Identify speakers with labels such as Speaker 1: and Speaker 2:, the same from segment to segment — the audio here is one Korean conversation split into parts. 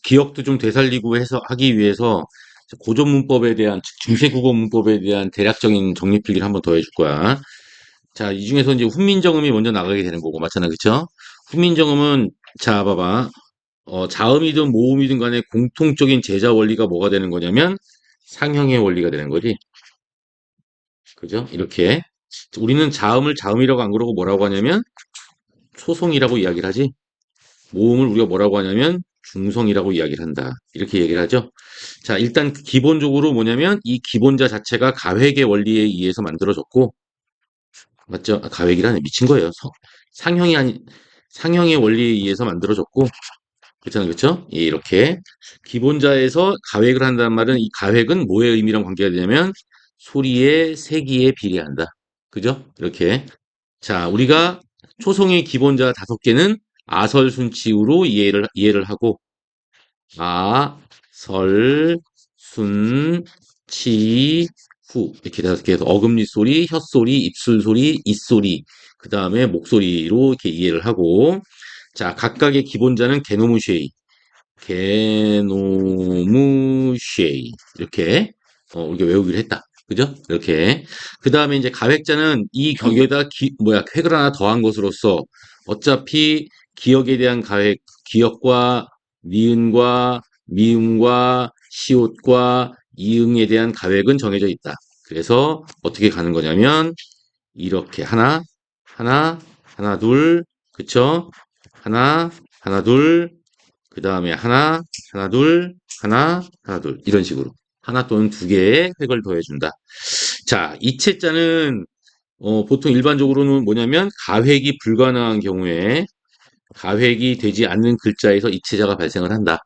Speaker 1: 기억도 좀 되살리고 해서 하기 위해서 고전 문법에 대한 중세 국어 문법에 대한 대략적인 정리필기를 한번 더 해줄 거야. 자, 이 중에서 이제 훈민정음이 먼저 나가게 되는 거고, 맞잖아, 그쵸? 훈민정음은, 자, 봐봐. 자음이든 모음이든 간에 공통적인 제자 원리가 뭐가 되는 거냐면, 상형의 원리가 되는 거지. 그죠? 이렇게. 우리는 자음을 자음이라고 안 그러고 뭐라고 하냐면, 소송이라고 이야기를 하지. 모음을 우리가 뭐라고 하냐면, 중성이라고 이야기를 한다. 이렇게 얘기를 하죠. 자, 일단 기본적으로 뭐냐면, 이 기본자 자체가 가획의 원리에 의해서 만들어졌고, 맞죠? 가획이라네. 미친 거예요. 상형이 아니, 상형의 원리에 의해서 만들어졌고, 그렇잖아요. 그렇죠? 예, 이렇게. 기본자에서 가획을 한다는 말은 이 가획은 뭐의 의미랑 관계가 되냐면 소리의 세기에 비례한다. 그죠? 이렇게. 자, 우리가 초성의 기본자 5개는 아설순치으로 이해를 하고, 아, 설, 순, 치, 후. 이렇게 5개에서 어금니 소리, 혓소리, 입술 소리, 입소리, 그 다음에 목소리로 이렇게 이해를 하고, 자, 각각의 기본자는 게노무쉐이, 게노무쉐이. 이렇게, 우리가 외우기로 했다. 그죠? 이렇게. 그 다음에 이제 가획자는 이 격에다 획을 하나 더한 것으로서 어차피 기억에 대한 가획, 기억과 니은과 미음과 시옷과 이응에 대한 가획은 정해져 있다. 그래서 어떻게 가는 거냐면 이렇게 하나, 둘, 그쵸? 하나, 하나, 둘, 그 다음에 하나, 둘, 하나, 둘. 이런 식으로. 하나 또는 2개의 획을 더해준다. 자, 이체자는, 보통 일반적으로는 뭐냐면, 가획이 불가능한 경우에, 가획이 되지 않는 글자에서 이체자가 발생을 한다.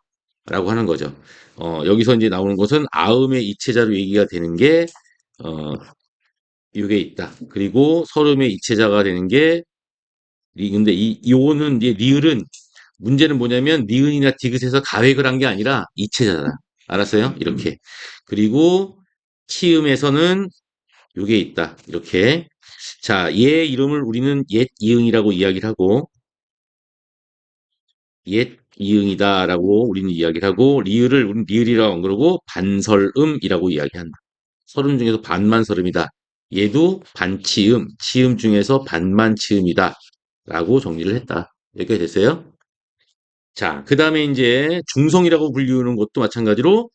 Speaker 1: 라고 하는 거죠. 여기서 이제 나오는 것은 아음의 이체자로 얘기가 되는 게, 어, 요게 있다. 그리고 설음의 이체자가 되는 게, 근데 요거는 이제 리을은 문제는 뭐냐면 니은이나 디귿에서 가획을 한 게 아니라 이체잖아. 알았어요? 이렇게. 그리고 치음에서는 요게 있다. 이렇게. 자, 얘 이름을 우리는 옛 이응이라고 이야기를 하고 옛 이응이다라고 우리는 이야기를 하고 리을을 우리는 리을이라고 안 그러고 반설음이라고 이야기한다. 설음 중에서 반만설음이다. 얘도 반치음, 치음 중에서 반만치음이다. 라고 정리를 했다. 여기까지 됐어요? 자, 그 다음에 이제 중성이라고 불리우는 것도 마찬가지로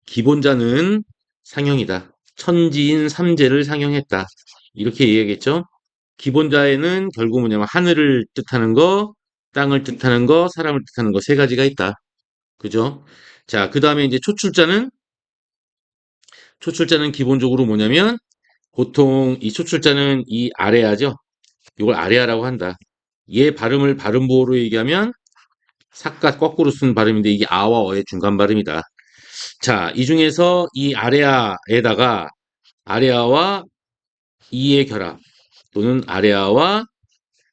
Speaker 1: 기본자는 상형이다. 천지인 삼재를 상형했다. 이렇게 얘기하겠죠? 기본자에는 결국 뭐냐면 하늘을 뜻하는 거, 땅을 뜻하는 거, 사람을 뜻하는 거 3가지가 있다. 그죠? 자, 그 다음에 이제 초출자는 기본적으로 뭐냐면 보통 이 초출자는 이 아래아죠? 이걸 아래아라고 한다. 얘 발음을 발음보호로 얘기하면 삭과 거꾸로 쓴 발음인데 이게 아와 어의 중간 발음이다. 자, 이 중에서 이 아레아에다가 아레아와 이의 결합 또는 아레아와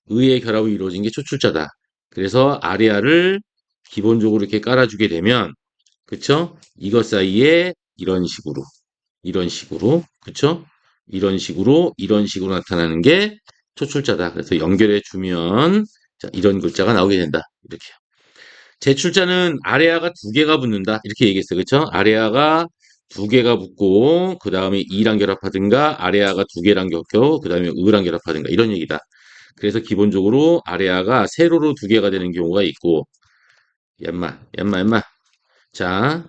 Speaker 1: 의의 결합이 이루어진 게 초출자다. 그래서 아레아를 기본적으로 이렇게 깔아주게 되면, 그쵸? 이것 사이에 이런 식으로, 그쵸? 이런 식으로 나타나는 게 초출자다. 그래서 연결해 주면, 자, 이런 글자가 나오게 된다. 이렇게. 제출자는 아레아가 2개가 붙는다. 이렇게 얘기했어요. 그쵸? 아레아가 2개가 붙고, 그 다음에 이랑 결합하든가, 아레아가 2개랑 겹쳐, 그 다음에 의랑 결합하든가, 이런 얘기다. 그래서 기본적으로 아레아가 세로로 2개가 되는 경우가 있고, 얌마. 자,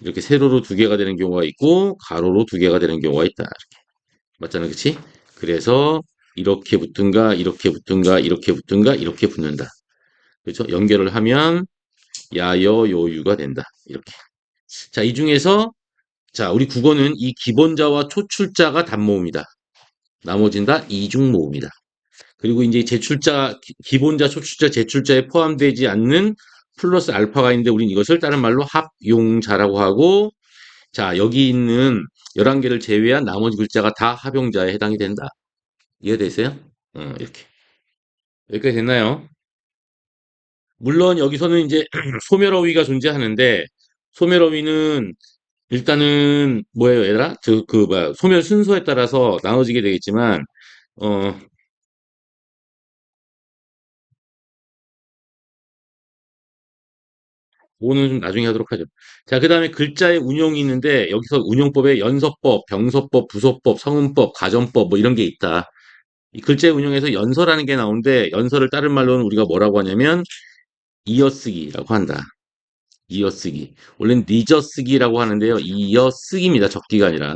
Speaker 1: 이렇게 세로로 2개가 되는 경우가 있고, 가로로 2개가 되는 경우가 있다. 맞잖아. 그치? 그래서 이렇게 붙든가, 이렇게 붙든가, 이렇게 붙든가, 이렇게 붙는다. 그렇죠? 연결을 하면 야여 요유가 된다. 이렇게. 자, 이 중에서 자, 우리 국어는 이 기본자와 초출자가 단모음이다. 나머지는 다 이중모음이다. 그리고 이제 제출자, 기본자, 초출자, 제출자에 포함되지 않는 플러스 알파가 있는데 우린 이것을 다른 말로 합용자라고 하고 자, 여기 있는 11개를 제외한 나머지 글자가 다 합용자에 해당이 된다. 이해되세요? 이렇게. 여기까지 됐나요? 물론 여기서는 이제 소멸어휘가 존재하는데 소멸어휘는 일단은 뭐예요, 얘들아? 뭐야, 소멸 순서에 따라서 나눠지게 되겠지만 어, 그거는 좀 나중에 하도록 하죠. 자, 그 다음에 글자의 운용이 있는데, 여기서 운용법에 연서법, 병서법, 부서법, 성문법, 가전법, 뭐 이런 게 있다. 이 글자의 운용에서 연서라는 게 나오는데, 연서를 다른 말로는 우리가 뭐라고 하냐면, 이어쓰기라고 한다. 이어쓰기. 원래는 니저쓰기라고 하는데요. 이어쓰기입니다. 적기가 아니라.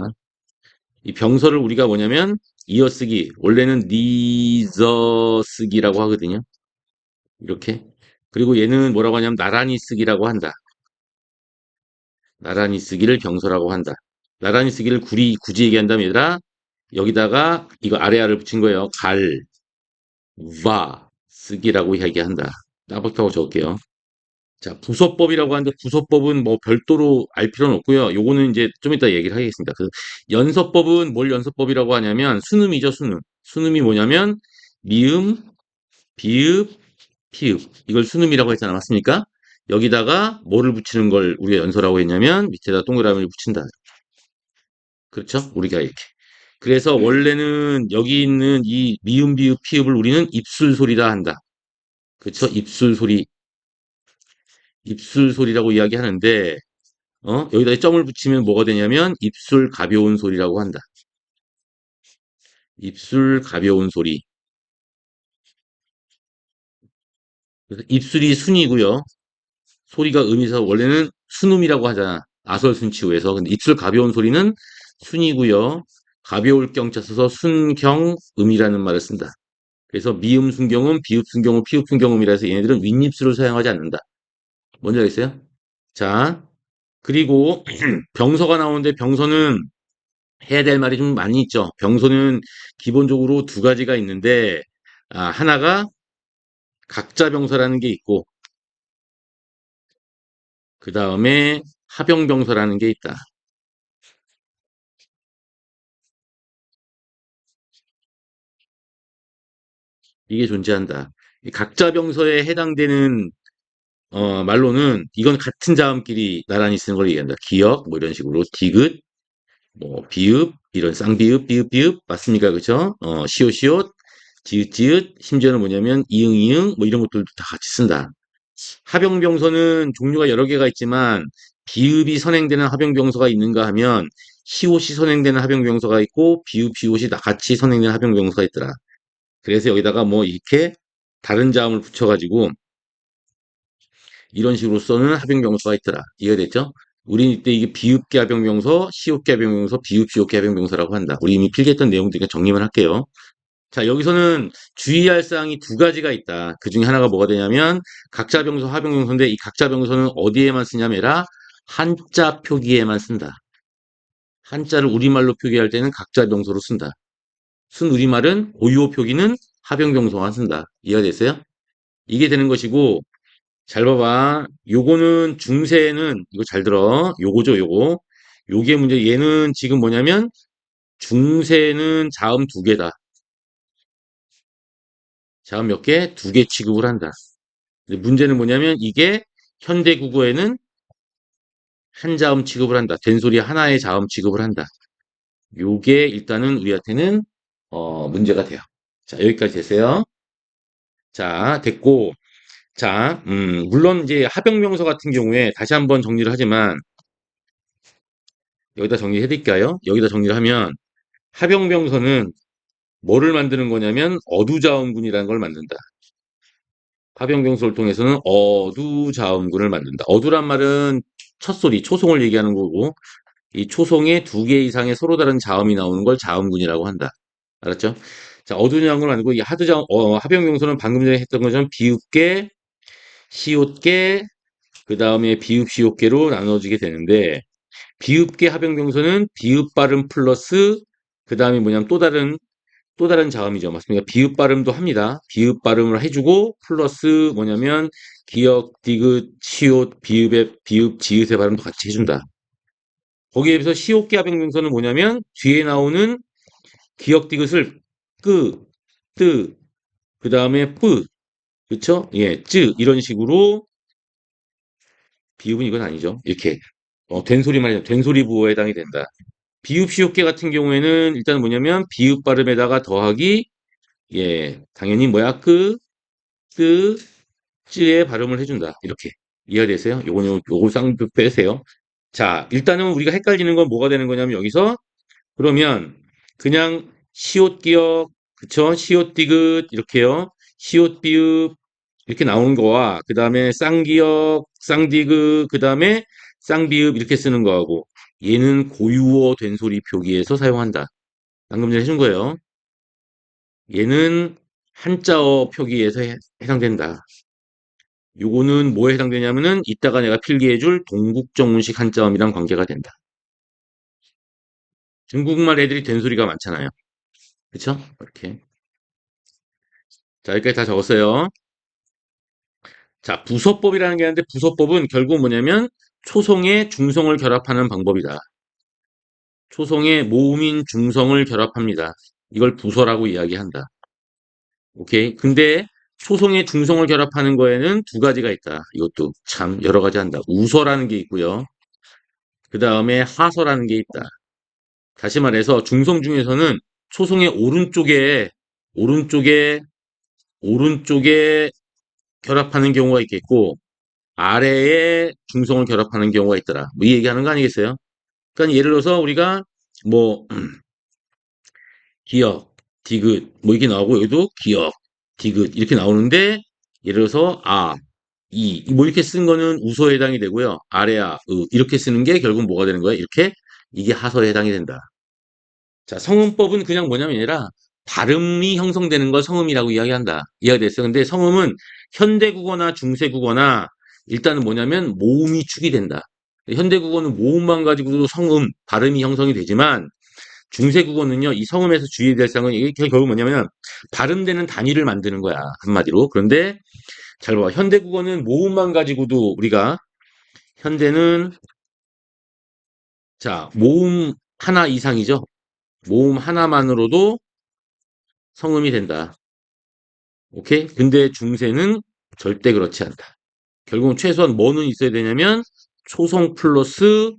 Speaker 1: 이 병서를 우리가 뭐냐면, 이어쓰기. 원래는 니저쓰기라고 하거든요. 이렇게. 그리고 얘는 뭐라고 하냐면, 나란히 쓰기라고 한다. 나란히 쓰기를 병서라고 한다. 나란히 쓰기를 굳이 얘기한다면 얘들아, 여기다가 이거 아래아를 붙인 거예요. 와, 쓰기라고 이야기한다. 따박따박 적을게요. 자, 부서법이라고 하는데 부서법은 뭐 별도로 알 필요는 없고요. 요거는 이제 좀 이따 얘기를 하겠습니다. 그 연서법은 뭘 연서법이라고 하냐면 순음이죠, 순음. 순음이 뭐냐면 미음, 비읍, 피읍. 이걸 순음이라고 했잖아. 맞습니까? 여기다가 뭐를 붙이는 걸 우리가 연서라고 했냐면 밑에다 동그라미를 붙인다. 그렇죠? 우리가 이렇게. 그래서 원래는 여기 있는 이 미음, 비읍, 피읍을 우리는 입술 소리라 한다. 그렇죠? 입술 소리, 입술 소리라고 이야기하는데, 여기다 점을 붙이면 뭐가 되냐면 입술 가벼운 소리라고 한다. 입술 가벼운 소리. 그래서 입술이 순이고요. 소리가 음이서 원래는 순음이라고 하잖아. 아설순치후에서. 근데 입술 가벼운 소리는 순이고요. 가벼울 경자 써서 순경음이라는 말을 쓴다. 그래서 미음 순경음, 비읍 순경음, 피읍 순경음이라 해서 얘네들은 윗입술을 사용하지 않는다. 뭔지 알겠어요? 자, 그리고 병서가 나오는데 병서는 해야 될 말이 좀 많이 있죠. 병서는 기본적으로 두 가지가 있는데, 하나가 각자 병서라는 게 있고, 그 다음에 합영병서라는 게 있다. 이게 존재한다. 이 각자 병서에 해당되는 말로는 이건 같은 자음끼리 나란히 쓰는 걸 얘기한다. 기역 뭐 이런 식으로 디귿 뭐 비읍 이런 쌍비읍 비읍 맞습니까? 그죠? 시옷 시옷 지읒 지읒 심지어는 뭐냐면 이응 이응 뭐 이런 것들도 다 같이 쓴다. 합영병서는 종류가 여러 개가 있지만 비읍이 선행되는 합영병서가 있는가 하면 시옷이 선행되는 합영병서가 있고 비읍 시옷이 다 같이 선행되는 합영병서가 있더라. 그래서 여기다가 뭐 이렇게 다른 자음을 붙여가지고 이런 식으로 써는 합병명사가 있더라. 이해됐죠? 우리 이때 이게 비읍계 합병명서, 시읍계 합병명서, 비읍 시읍계 합병명서라고 한다. 우리 이미 필기했던 내용들니까 정리만 할게요. 자, 여기서는 주의할 사항이 두 가지가 있다. 그 중에 하나가 뭐가 되냐면 각자 병서, 합병명서인데 이 각자 병서는 어디에만 쓰냐면라 한자 표기에만 쓴다. 한자를 우리말로 표기할 때는 각자 병서로 쓴다. 순우리말은 고유어 표기는 합병병서만 쓴다. 이해가 됐어요? 이게 되는 것이고 잘 봐봐. 요거는 중세는 이거 잘 들어. 요거죠, 요거. 요게 문제. 얘는 지금 뭐냐면 중세는 자음 두 개다. 자음 몇 개? 두 개 취급을 한다. 근데 문제는 뭐냐면 이게 현대 국어에는 한 자음 취급을 한다. 된소리 하나의 자음 취급을 한다. 요게 일단은 우리한테는 문제가 돼요. 자, 여기까지 됐어요. 자, 됐고. 자, 물론 이제 합병명사 같은 경우에 다시 한번 정리를 하지만 여기다 정리해 드릴까요? 여기다 정리를 하면 합영병서는 뭐를 만드는 거냐면 어두자음군이라는 걸 만든다. 합영병서를 통해서는 어두자음군을 만든다. 어두란 말은 첫소리, 초성을 얘기하는 거고 이 초성에 두 개 이상의 서로 다른 자음이 나오는 걸 자음군이라고 한다. 알았죠? 자, 어두자음군을 만들고 이 합영병서는 방금 전에 했던 것처럼 비읍계, 시옷계, 그 다음에 비읍, 시옷계로 나눠지게 되는데 비읍계 합영병서는 비읍 발음 플러스 그 다음에 뭐냐면 또 다른 자음이죠. 맞습니까? 비읍 발음도 합니다. 비읍 발음을 해주고 플러스 뭐냐면 기역, 디귿, 시옷, 비읍, 지읒의 발음도 같이 해준다. 거기에 비해서 시옷계 합영병서는 뭐냐면 뒤에 나오는 기역, 디귿을 끄, 뜨, 그 다음에 뿌, 그쵸? 예, 쯔 이런 식으로 비읍은 이건 아니죠. 이렇게 된소리만 해도 된소리 부호에 해당이 된다. 비읍 시옷계 같은 경우에는 일단 뭐냐면 비읍 발음에다가 더하기 당연히 뭐야 뜨 쯔의 발음을 해준다 이렇게 이해되세요? 요거 쌍둥이 빼세요. 자, 일단은 우리가 헷갈리는 건 뭐가 되는 거냐면 여기서 그러면 그냥 시옷 기억, 그쵸? 시옷 디귿 이렇게요. 시옷 비읍 이렇게 나오는 거와 그 다음에 쌍기역, 쌍디귿, 그 다음에 쌍비읍 이렇게 쓰는 거하고 얘는 고유어 된소리 표기에서 사용한다. 방금 전에 해준 거예요. 얘는 한자어 표기에서 해당된다. 요거는 뭐에 해당되냐면은 이따가 내가 필기해줄 동국정운식 한자음이랑 관계가 된다. 중국말 애들이 된소리가 많잖아요. 그쵸? 이렇게. 자, 여기까지 다 적었어요. 자, 부서법이라는 게 있는데 부서법은 결국 뭐냐면 초성에 중성을 결합하는 방법이다. 초성에 모음인 중성을 결합합니다. 이걸 부서라고 이야기한다. 오케이. 근데 초성에 중성을 결합하는 거에는 두 가지가 있다. 이것도 참 여러 가지 한다. 우서라는 게 있고요. 그 다음에 하서라는 게 있다. 다시 말해서 중성 중에서는 초성의 오른쪽에 오른쪽에 결합하는 경우가 있겠고 아래에 중성을 결합하는 경우가 있더라. 뭐 이 얘기하는 거 아니겠어요? 그러니까 예를 들어서 우리가 뭐 기역, 디귿 뭐 이렇게 나오고 여기도 기역, 디귿 이렇게 나오는데 예를 들어서 뭐 이렇게 쓴 거는 우서에 해당이 되고요. 아래야, 이렇게 쓰는 게 결국 뭐가 되는 거야? 이렇게 이게 하서에 해당이 된다. 자, 성음법은 그냥 뭐냐면 아니라 발음이 형성되는 걸 성음이라고 이야기한다. 이야기됐어. 근데 성음은 현대국어나 중세국어나 일단은 뭐냐면 모음이 축이 된다. 현대국어는 모음만 가지고도 성음, 발음이 형성이 되지만 중세국어는요, 이 성음에서 주의해야 될 사항은 이게 결국 뭐냐면 발음되는 단위를 만드는 거야. 한마디로. 그런데 잘 봐. 현대국어는 모음만 가지고도 우리가 현대는 자, 모음 하나 이상이죠. 모음 하나만으로도 성음이 된다. 오케이? 근데 중세는 절대 그렇지 않다. 결국은 최소한 뭐는 있어야 되냐면 초성 플러스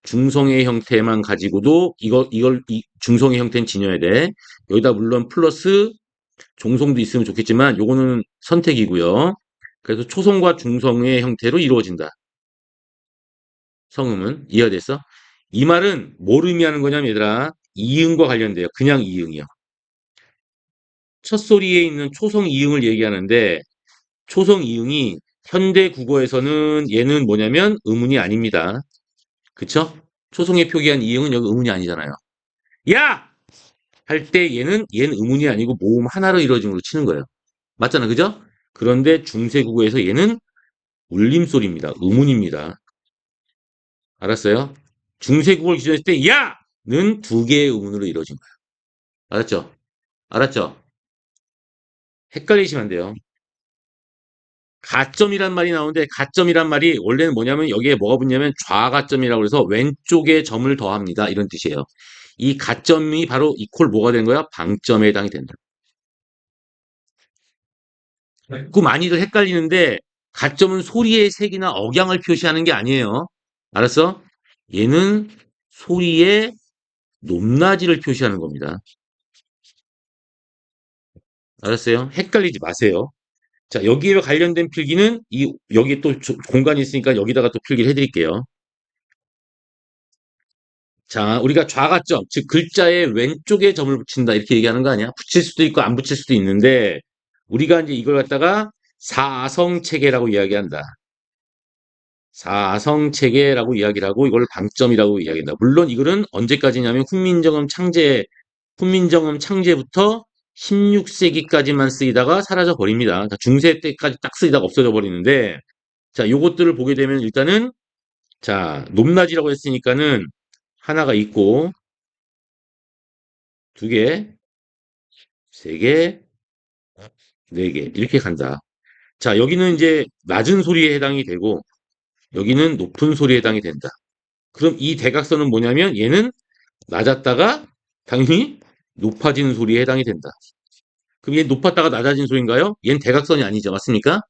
Speaker 1: 중성의 형태만 가지고도 이 중성의 형태는 지녀야 돼. 여기다 물론 플러스 종성도 있으면 좋겠지만 요거는 선택이고요. 그래서 초성과 중성의 형태로 이루어진다. 성음은 이해됐어? 이 말은 뭘 의미하는 거냐면 얘들아 이응과 관련돼요. 그냥 이응이요. 첫 소리에 있는 초성 이응을 얘기하는데 초성 이응이 현대 국어에서는 얘는 뭐냐면 의문이 아닙니다. 그쵸? 초성에 표기한 이응은 여기 의문이 아니잖아요. 야! 할 때 얘는 의문이 아니고 모음 하나로 이루어진 걸로 치는 거예요. 맞잖아, 그죠? 그런데 중세 국어에서 얘는 울림소리입니다. 의문입니다. 알았어요? 중세 국어를 기준했을 때 야는 두 개의 의문으로 이루어진 거예요. 알았죠? 알았죠? 헷갈리시면 안 돼요. 가점이란 말이 나오는데 가점이란 말이 원래는 뭐냐면 여기에 뭐가 붙냐면 좌가점이라고 해서 왼쪽에 점을 더합니다. 이런 뜻이에요. 이 가점이 바로 이퀄 뭐가 되는 거야? 방점에 해당이 된다. 그 많이들 헷갈리는데 가점은 소리의 색이나 억양을 표시하는 게 아니에요. 알았어? 얘는 소리의 높낮이를 표시하는 겁니다. 알았어요? 헷갈리지 마세요. 자, 여기에 관련된 필기는 여기 또 공간이 있으니까 여기다가 또 필기를 해드릴게요. 자, 우리가 좌가점, 즉 글자의 왼쪽에 점을 붙인다 이렇게 얘기하는 거 아니야? 붙일 수도 있고 안 붙일 수도 있는데 우리가 이제 이걸 갖다가 사성체계라고 이야기한다. 사성체계라고 이야기를 하고 이걸 방점이라고 이야기한다. 물론 이거는 언제까지냐면 훈민정음 창제부터 16세기까지만 쓰이다가 사라져 버립니다. 그러니까 중세 때까지 딱 쓰이다가 없어져 버리는데 자, 요것들을 보게 되면 일단은 자, 높낮이라고 했으니까는 하나가 있고 두 개, 세 개, 네 개 이렇게 간다. 자, 여기는 이제 낮은 소리에 해당이 되고 여기는 높은 소리에 해당이 된다. 그럼 이 대각선은 뭐냐면 얘는 낮았다가 당연히 높아지는 소리에 해당이 된다. 그럼 얘 높았다가 낮아진 소리인가요? 얘는 대각선이 아니죠. 맞습니까?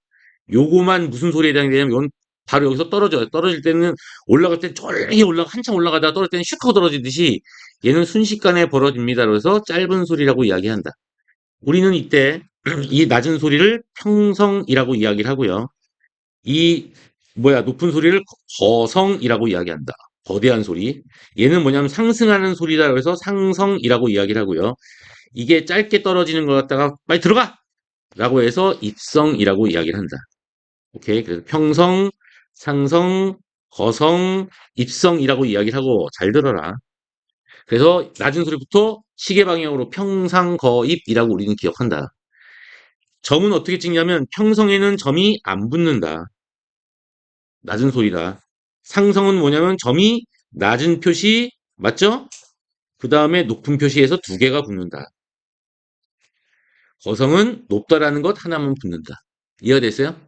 Speaker 1: 요거만 무슨 소리에 해당이 되냐면 이건 바로 여기서 떨어져요. 떨어질 때는 올라갈 때 쫄리 한참 올라가다가 떨어질 때는 슉 하고 떨어지듯이 얘는 순식간에 벌어집니다. 그래서 짧은 소리라고 이야기한다. 우리는 이때 이 낮은 소리를 평성이라고 이야기를 하고요. 이 뭐야, 높은 소리를 거성이라고 이야기한다. 거대한 소리. 얘는 뭐냐면 상승하는 소리라고 해서 상성이라고 이야기를 하고요. 이게 짧게 떨어지는 걸 갖다가 빨리 들어가! 라고 해서 입성이라고 이야기를 한다. 오케이. 그래서 평성, 상성, 거성, 입성이라고 이야기를 하고 잘 들어라. 그래서 낮은 소리부터 시계 방향으로 평상거입이라고 우리는 기억한다. 점은 어떻게 찍냐면 평성에는 점이 안 붙는다. 낮은 소리다. 상성은 뭐냐면 점이 낮은 표시 맞죠? 그 다음에 높은 표시에서 두 개가 붙는다. 거성은 높다라는 것 하나만 붙는다. 이해가 됐어요?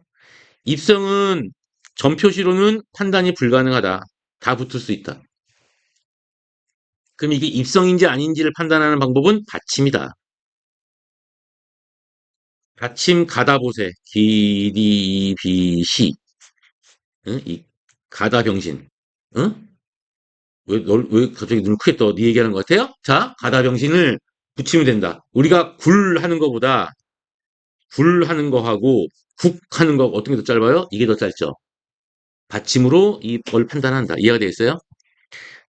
Speaker 1: 입성은 점 표시로는 판단이 불가능하다. 다 붙을 수 있다. 그럼 이게 입성인지 아닌지를 판단하는 방법은 받침이다. 받침 가다보세. 기리비시. 응? 이 가다병신. 응? 왜 갑자기 눈을 크게 떠? 네 얘기하는 것 같아요? 자, 가다병신을 붙이면 된다. 우리가 굴 하는 거보다 굴 하는 거하고 국 하는 거 어떤 게 더 짧아요? 이게 더 짧죠. 받침으로 이걸 판단한다. 이해가 되겠어요?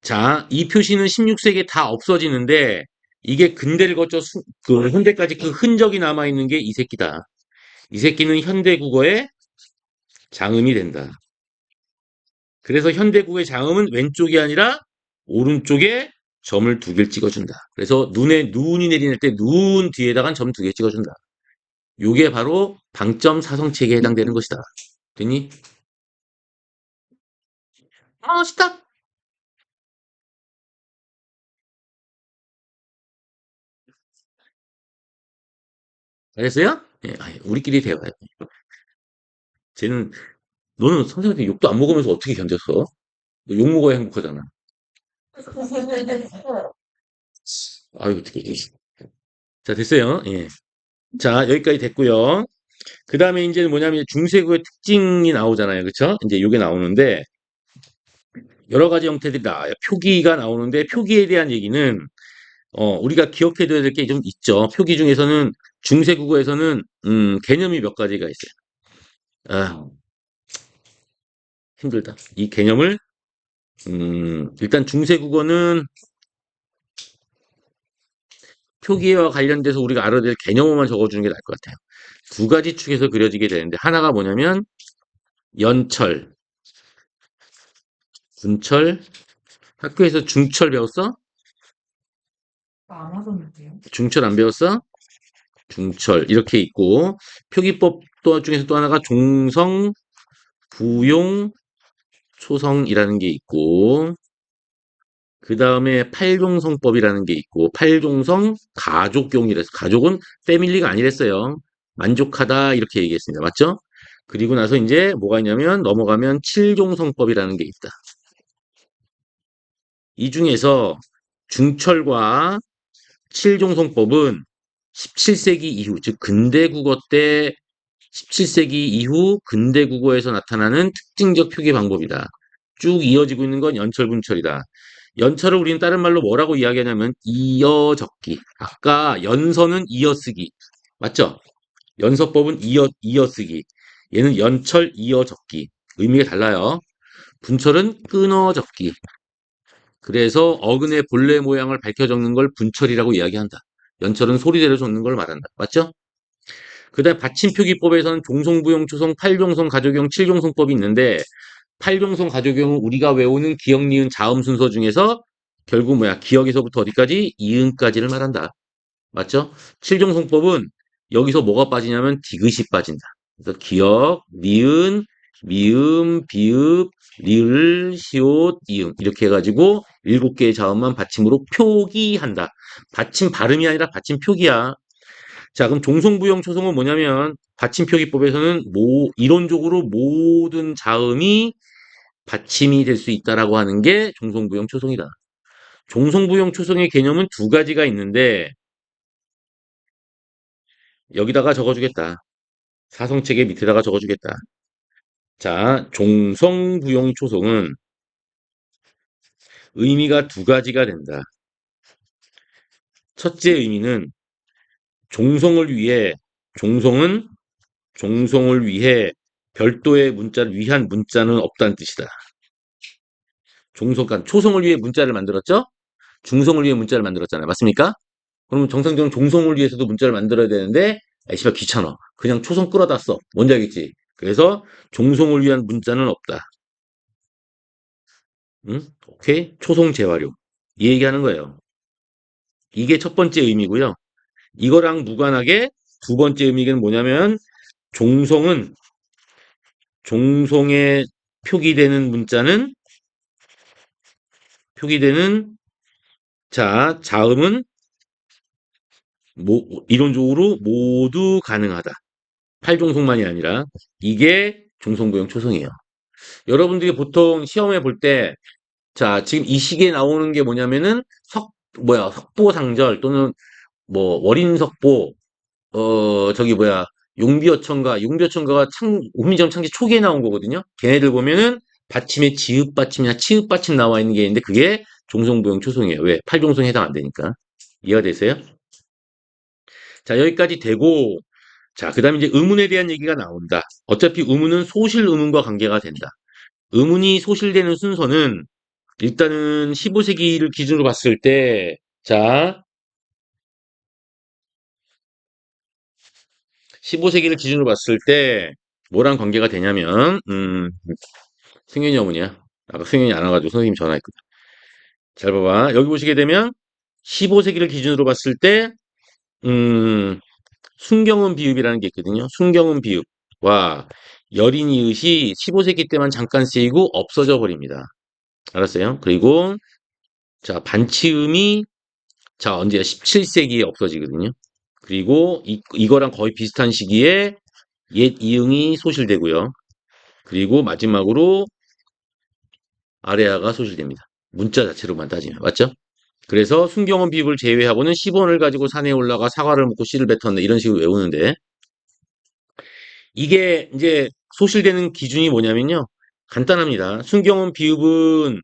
Speaker 1: 자, 이 표시는 16세기에 다 없어지는데 이게 근대를 거쳐 그 현대까지 그 흔적이 남아 있는 게 이 새끼다. 이 새끼는 현대 국어의 장음이 된다. 그래서 현대 국어의 장음은 왼쪽이 아니라 오른쪽에 점을 두 개를 찍어준다. 그래서 눈이 내리는 때 눈 뒤에다가 점 두 개 찍어준다. 요게 바로 방점 사성체계에 해당되는 것이다. 됐니? 아, 쉽다. 알겠어요? 예, 우리끼리 대화해. 쟤는 너는 선생님한테 욕도 안 먹으면서 어떻게 견뎠어? 너 욕 먹어야 행복하잖아. 아유, 어떻게. 자, 됐어요. 예. 자, 여기까지 됐고요. 그 다음에 이제 뭐냐면 중세구의 특징이 나오잖아요. 그쵸? 이제 요게 나오는데 여러 가지 형태들이 나와요. 표기가 나오는데 표기에 대한 얘기는 우리가 기억해둬야 될 게 좀 있죠. 표기 중에서는 중세국어에서는 개념이 몇 가지가 있어요. 아, 힘들다. 이 개념을 일단 중세국어는 표기와 관련돼서 우리가 알아야 될 개념어만 적어주는 게 나을 것 같아요. 두 가지 축에서 그려지게 되는데 하나가 뭐냐면 연철, 군철, 학교에서 중철 배웠어?
Speaker 2: 안 하셨는데요?
Speaker 1: 중철 안 배웠어? 중철 이렇게 있고 표기법 또 중에서 또 하나가 종성, 부용, 초성이라는 게 있고 그 다음에 팔종성법이라는 게 있고 팔종성 가족용이라서 가족은 패밀리가 아니랬어요. 만족하다 이렇게 얘기했습니다. 맞죠? 그리고 나서 이제 뭐가 있냐면 넘어가면 칠종성법이라는 게 있다. 이 중에서 중철과 칠종성법은 17세기 이후, 즉 근대 국어 때 17세기 이후 근대 국어에서 나타나는 특징적 표기 방법이다. 쭉 이어지고 있는 건 연철분철이다. 연철을 우리는 다른 말로 뭐라고 이야기하냐면 이어적기. 아까 연서는 이어쓰기. 맞죠? 연서법은 이어쓰기. 얘는 연철 이어적기. 의미가 달라요. 분철은 끊어적기. 그래서 어근의 본래 모양을 밝혀 적는 걸 분철이라고 이야기한다. 연철은 소리대로 적는 걸 말한다. 맞죠? 그다음 받침표기법에서는 종송부용, 초송, 팔종송, 가족용, 칠종송법이 있는데 팔종송, 가족용은 우리가 외우는 기역, 니은, 자음 순서 중에서 결국 뭐야? 기역에서부터 어디까지? 이음까지를 말한다. 맞죠? 칠종송법은 여기서 뭐가 빠지냐면 디귿이 빠진다. 그래서 기역, 니은, 미음, 비읍, 리을, 시옷, 이음 이렇게 해가지고 7개의 자음만 받침으로 표기한다. 받침 발음이 아니라 받침 표기야. 자, 그럼 종송부용 초성은 뭐냐면 받침표기법에서는 이론적으로 모든 자음이 받침이 될 수 있다라고 하는 게 종송부용 초성이다. 종송부용 초성의 개념은 두 가지가 있는데 여기다가 적어주겠다. 사성체계 밑에다가 적어주겠다. 자, 종성부용 초성은 의미가 두 가지가 된다. 첫째 의미는 종송을 위해 종송은 종송을 위해 별도의 문자를 위한 문자는 없다는 뜻이다. 종속간 초성을 위해 문자를 만들었죠? 중성을 위해 문자를 만들었잖아요. 맞습니까? 그러면 정상적으로 종성을 위해서도 문자를 만들어야 되는데, 아, 씨발 귀찮아. 그냥 초성 끌어다 써. 뭔지 알겠지? 그래서 종성을 위한 문자는 없다. 응? 오케이? 초성 재활용. 이 얘기하는 거예요. 이게 첫 번째 의미고요. 이거랑 무관하게 두 번째 의미는 뭐냐면 종성은 종성에 표기되는 문자는 표기되는 자 자음은 이론적으로 모두 가능하다. 팔종성만이 아니라 이게 종성부형 초성이에요. 여러분들이 보통 시험에 볼 때 자 지금 이 시기에 나오는 게 뭐냐면은 석보상절 또는 뭐 월인석보 저기 용비어천가가 훈민정음 창제 초기에 나온 거거든요. 걔네들 보면은 받침에 지읒받침이나 치읒받침 나와 있는 게 있는데 그게 종성부형 초성이에요. 왜? 팔종성에 해당 안 되니까. 이해가 되세요? 자, 여기까지 되고, 자, 그 다음에 이제 의문에 대한 얘기가 나온다. 어차피 의문은 소실 의문과 관계가 된다. 의문이 소실되는 순서는 일단은 15세기를 기준으로 봤을 때, 자, 15세기를 기준으로 봤을 때 뭐랑 관계가 되냐면 승윤이 어머니야. 아까 승윤이 안 와가지고 선생님 전화했거든. 잘 봐봐. 여기 보시게 되면 15세기를 기준으로 봤을 때 순경은 비읍이라는 게 있거든요. 순경은 비읍과 여린 이읒이 15세기 때만 잠깐 쓰이고 없어져 버립니다. 알았어요? 그리고 자 반치음이 자 언제야? 17세기에 없어지거든요. 그리고 이거랑 거의 비슷한 시기에 옛 이응이 소실되고요. 그리고 마지막으로 아래아가 소실됩니다. 문자 자체로만 따지면 맞죠? 그래서 순경원 비읍을 제외하고는 10원을 가지고 산에 올라가 사과를 먹고 씨를 뱉었네 이런 식으로 외우는데 이게 이제 소실되는 기준이 뭐냐면요. 간단합니다. 순경원 비읍은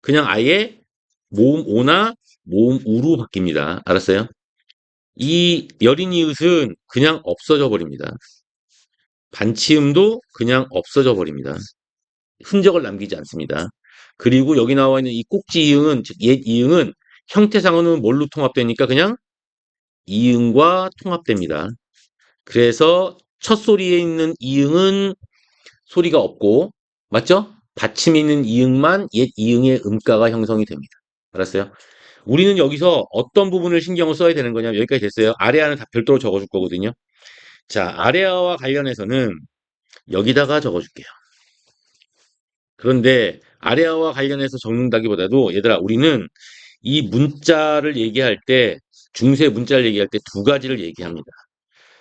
Speaker 1: 그냥 아예 모음 오나 모음 우로 바뀝니다. 알았어요? 이 여린 이웃은 그냥 없어져 버립니다. 반치음도 그냥 없어져 버립니다. 흔적을 남기지 않습니다. 그리고 여기 나와 있는 이 꼭지 이응은, 즉, 옛 이응은 형태상으로는 뭘로 통합되니까 그냥 이응과 통합됩니다. 그래서 첫 소리에 있는 이응은 소리가 없고, 맞죠? 받침이 있는 이응만 옛 이응의 음가가 형성이 됩니다. 알았어요? 우리는 여기서 어떤 부분을 신경을 써야 되는 거냐면 여기까지 됐어요. 아래아는 다 별도로 적어줄 거거든요. 자, 아래아와 관련해서는 여기다가 적어줄게요. 그런데 아래아와 관련해서 적는다기보다도 얘들아 우리는 이 문자를 얘기할 때 중세 문자를 얘기할 때 두 가지를 얘기합니다.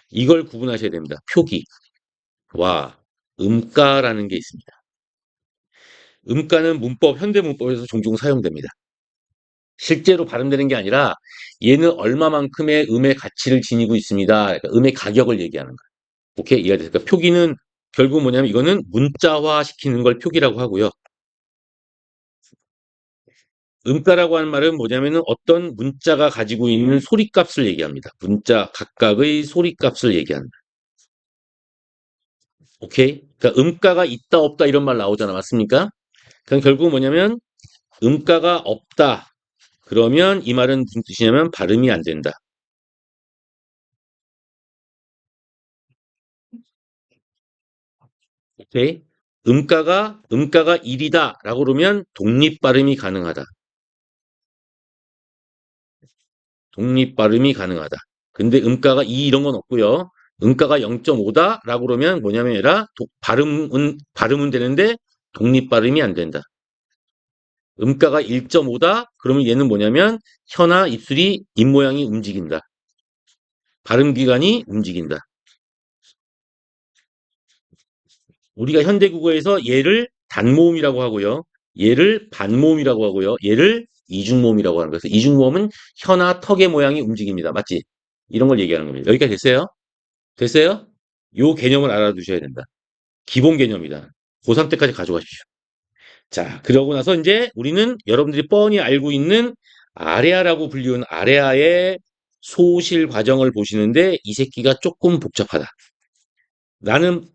Speaker 1: 이걸 구분하셔야 됩니다. 표기와 음가라는 게 있습니다. 음가는 현대 문법에서 종종 사용됩니다. 실제로 발음되는 게 아니라 얘는 얼마만큼의 음의 가치를 지니고 있습니다. 그러니까 음의 가격을 얘기하는 거예요. 오케이? 이해가 됐을까? 표기는 결국 뭐냐면 이거는 문자화 시키는 걸 표기라고 하고요. 음가라고 하는 말은 뭐냐면은 어떤 문자가 가지고 있는 소리값을 얘기합니다. 문자 각각의 소리값을 얘기한다. 오케이? 그러니까 음가가 있다 없다 이런 말 나오잖아. 맞습니까? 그럼 결국 뭐냐면 음가가 없다. 그러면 이 말은 무슨 뜻이냐면 발음이 안 된다. 오케이? 음가가 1이다라고 그러면 독립 발음이 가능하다. 독립 발음이 가능하다. 근데 음가가 2 이런 건 없고요. 음가가 0.5다라고 그러면 뭐냐면 얘라 발음은 되는데 독립 발음이 안 된다. 음가가 1.5다 그러면 얘는 뭐냐면 혀나 입술이 입 모양이 움직인다. 발음 기관이 움직인다. 우리가 현대국어에서 얘를 단모음이라고 하고요. 얘를 반모음이라고 하고요. 얘를 이중모음이라고 하는 거예요. 그래서 이중모음은 혀나 턱의 모양이 움직입니다. 맞지? 이런 걸 얘기하는 겁니다. 여기까지 됐어요? 됐어요? 요 개념을 알아두셔야 된다. 기본 개념이다. 고3 때까지 가져가십시오. 자, 그러고 나서 이제 우리는 여러분들이 뻔히 알고 있는 아레아라고 불리는 아레아의 소실 과정을 보시는데 이 새끼가 조금 복잡하다. 나는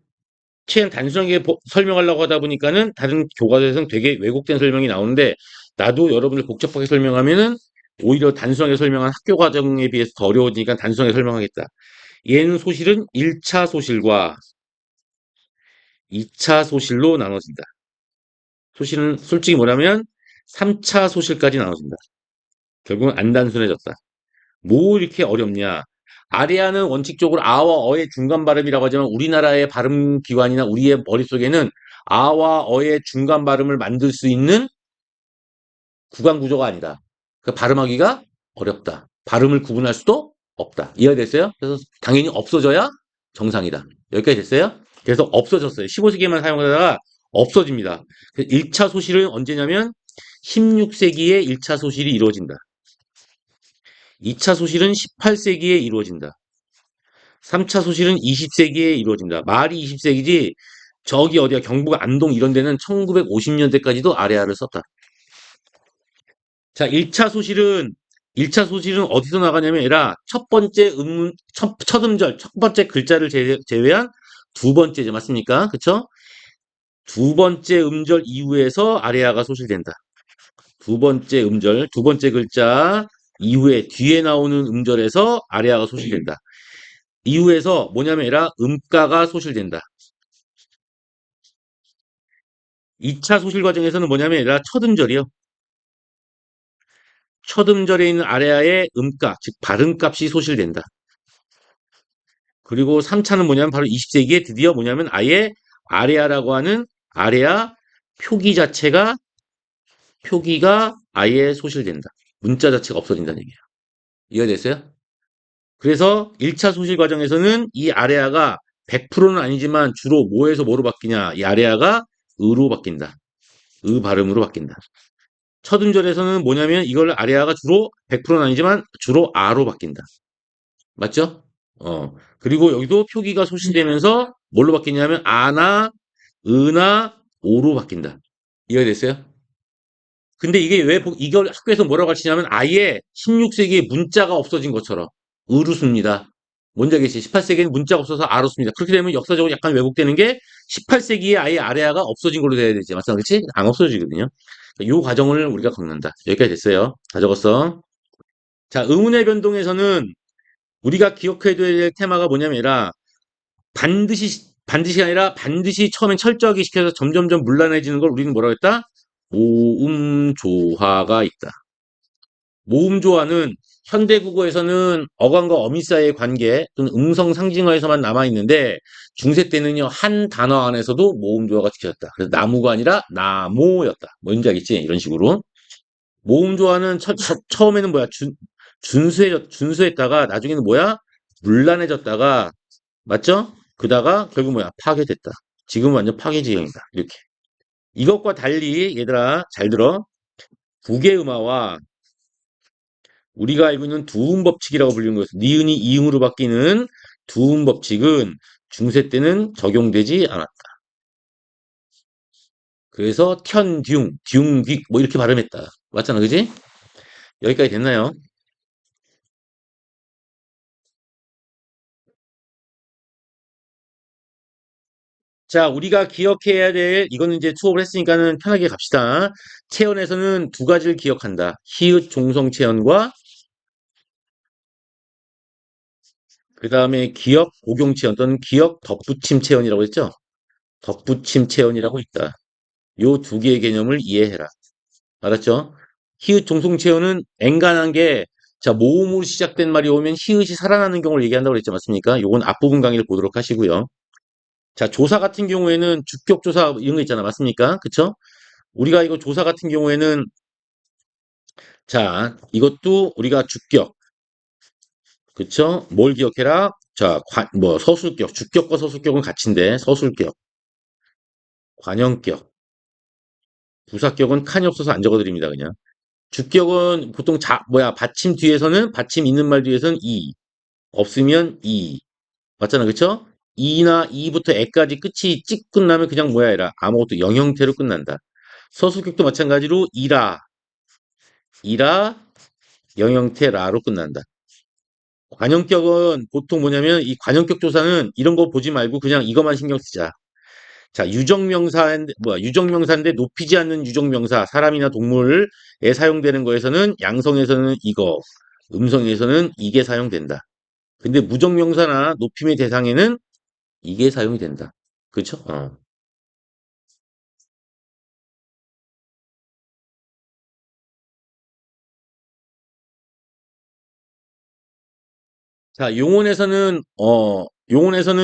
Speaker 1: 최대한 단순하게 설명하려고 하다 보니까는 다른 교과서에서는 되게 왜곡된 설명이 나오는데 나도 여러분들 복잡하게 설명하면은 오히려 단순하게 설명한 학교 과정에 비해서 더 어려워지니까 단순하게 설명하겠다. 얘는 소실은 1차 소실과 2차 소실로 나눠진다. 소실은 솔직히 뭐냐면 3차 소실까지 나눠진다. 결국은 안 단순해졌다. 뭐 이렇게 어렵냐? 아래아는 원칙적으로 아와 어의 중간 발음이라고 하지만 우리나라의 발음 기관이나 우리의 머릿속에는 아와 어의 중간 발음을 만들 수 있는 구강 구조가 아니다. 그 발음하기가 어렵다. 발음을 구분할 수도 없다. 이해됐어요? 그래서 당연히 없어져야 정상이다. 여기까지 됐어요? 그래서 없어졌어요. 15세기에만 사용하다가 없어집니다. 1차 소실은 언제냐면 16세기에 1차 소실이 이루어진다. 2차 소실은 18세기에 이루어진다. 3차 소실은 20세기에 이루어진다. 말이 20세기지 저기 어디야 경북 안동 이런 데는 1950년대까지도 아래아를 썼다. 자, 1차 소실은 어디서 나가냐면 아니라 첫 번째 첫 음절, 첫 번째 글자를 제외한 두 번째죠. 맞습니까? 그쵸? 두 번째 음절 이후에서 아래아가 소실된다. 두 번째 음절, 두 번째 글자 이후에 뒤에 나오는 음절에서 아래아가 소실된다. 이후에서 뭐냐면 아니라 음가가 소실된다. 2차 소실 과정에서는 뭐냐면 아니라 첫 음절이요. 첫 음절에 있는 아래아의 음가, 즉 발음값이 소실된다. 그리고 3차는 뭐냐면 바로 20세기에 드디어 뭐냐면 아예 아레아라고 하는 아레아 표기가 아예 소실된다. 문자 자체가 없어진다는 얘기예요. 이해됐어요? 그래서 1차 소실 과정에서는 이 아레아가 100%는 아니지만 주로 뭐에서 뭐로 바뀌냐? 이 아레아가 으로 바뀐다. 으 발음으로 바뀐다. 첫 음절에서는 뭐냐면 이걸 아레아가 주로 100%는 아니지만 주로 아로 바뀐다. 맞죠? 그리고 여기도 표기가 소실되면서 뭘로 바뀌냐면 아나, 으나, 오로 바뀐다. 이해됐어요? 근데 이게 왜 이걸 학교에서 뭐라고 가르치냐면 아예 16세기에 문자가 없어진 것처럼 으로 씁니다. 뭔지 알겠지? 18세기에는 문자가 없어서 아로 씁니다. 그렇게 되면 역사적으로 약간 왜곡되는 게 18세기에 아예 아래아가 없어진 걸로 돼야 되지. 맞잖아, 그렇지? 안 없어지거든요. 이 과정을 우리가 겪는다. 여기까지 됐어요. 다 적었어. 자, 의문의 변동에서는 우리가 기억해둬야 될 테마가 뭐냐면 반드시 아니라 반드시 처음엔 철저하게 시켜서 점점점 문란해지는 걸 우리는 뭐라고 했다? 모음조화가 있다. 모음조화는 현대국어에서는 어감과 어미 사이의 관계 또는 음성 상징어에서만 남아있는데 중세 때는요 한 단어 안에서도 모음조화가 지켜졌다. 그래서 나무가 아니라 나모였다. 뭔지 알겠지? 이런 식으로. 모음조화는 처음에는 뭐야? 준수했다가 나중에는 뭐야? 문란해졌다가 맞죠? 그다가 결국 뭐야? 파괴됐다. 지금 완전 파괴지경이다. 이렇게. 이것과 달리 얘들아 잘 들어. 부계음화와 우리가 알고 있는 두음 법칙이라고 불리는 것은 니은이 이음으로 바뀌는 두음 법칙은 중세 때는 적용되지 않았다. 그래서 듀, 듀귀 뭐 이렇게 발음했다. 맞잖아, 그지? 여기까지 됐나요? 자, 우리가 기억해야 될, 이거는 이제 수업을 했으니까는 편하게 갑시다. 체언에서는 두 가지를 기억한다. 히읗 종성 체언과 그 다음에 기억 복용 체언 또는 기억 덧붙임 체언이라고 했죠? 덧붙임 체언이라고 있다. 요 두 개의 개념을 이해해라. 알았죠? 히읗 종성 체언은 엔간한 게, 자, 모음으로 시작된 말이 오면 히읗이 살아나는 경우를 얘기한다고 그랬지 맞습니까? 요건 앞부분 강의를 보도록 하시고요. 자, 조사 같은 경우에는 주격 조사 이런 거 있잖아. 맞습니까? 그쵸? 우리가 이거 조사 같은 경우에는 자, 이것도 우리가 주격. 그쵸? 뭘 기억해라? 자, 서술격. 주격과 서술격은 같이인데, 서술격, 관형격, 부사격은 칸이 없어서 안 적어드립니다, 그냥. 주격은 보통 받침 뒤에서는, 받침 있는 말 뒤에서는 이, 없으면 이. 맞잖아, 그쵸? 이나 이부터 에까지 끝이 찍 끝나면 그냥 뭐야, 해라. 아무것도 영형태로 끝난다. 서술격도 마찬가지로 이라, 영형태 라로 끝난다. 관형격은 보통 뭐냐면 이 관형격 조사는 이런 거 보지 말고 그냥 이것만 신경 쓰자. 자, 유정명사인데, 유정명사인데 높이지 않는 유정명사, 사람이나 동물에 사용되는 거에서는 양성에서는 이거, 음성에서는 이게 사용된다. 근데 무정명사나 높임의 대상에는 이게 사용이 된다. 그쵸? 자, 용언에서는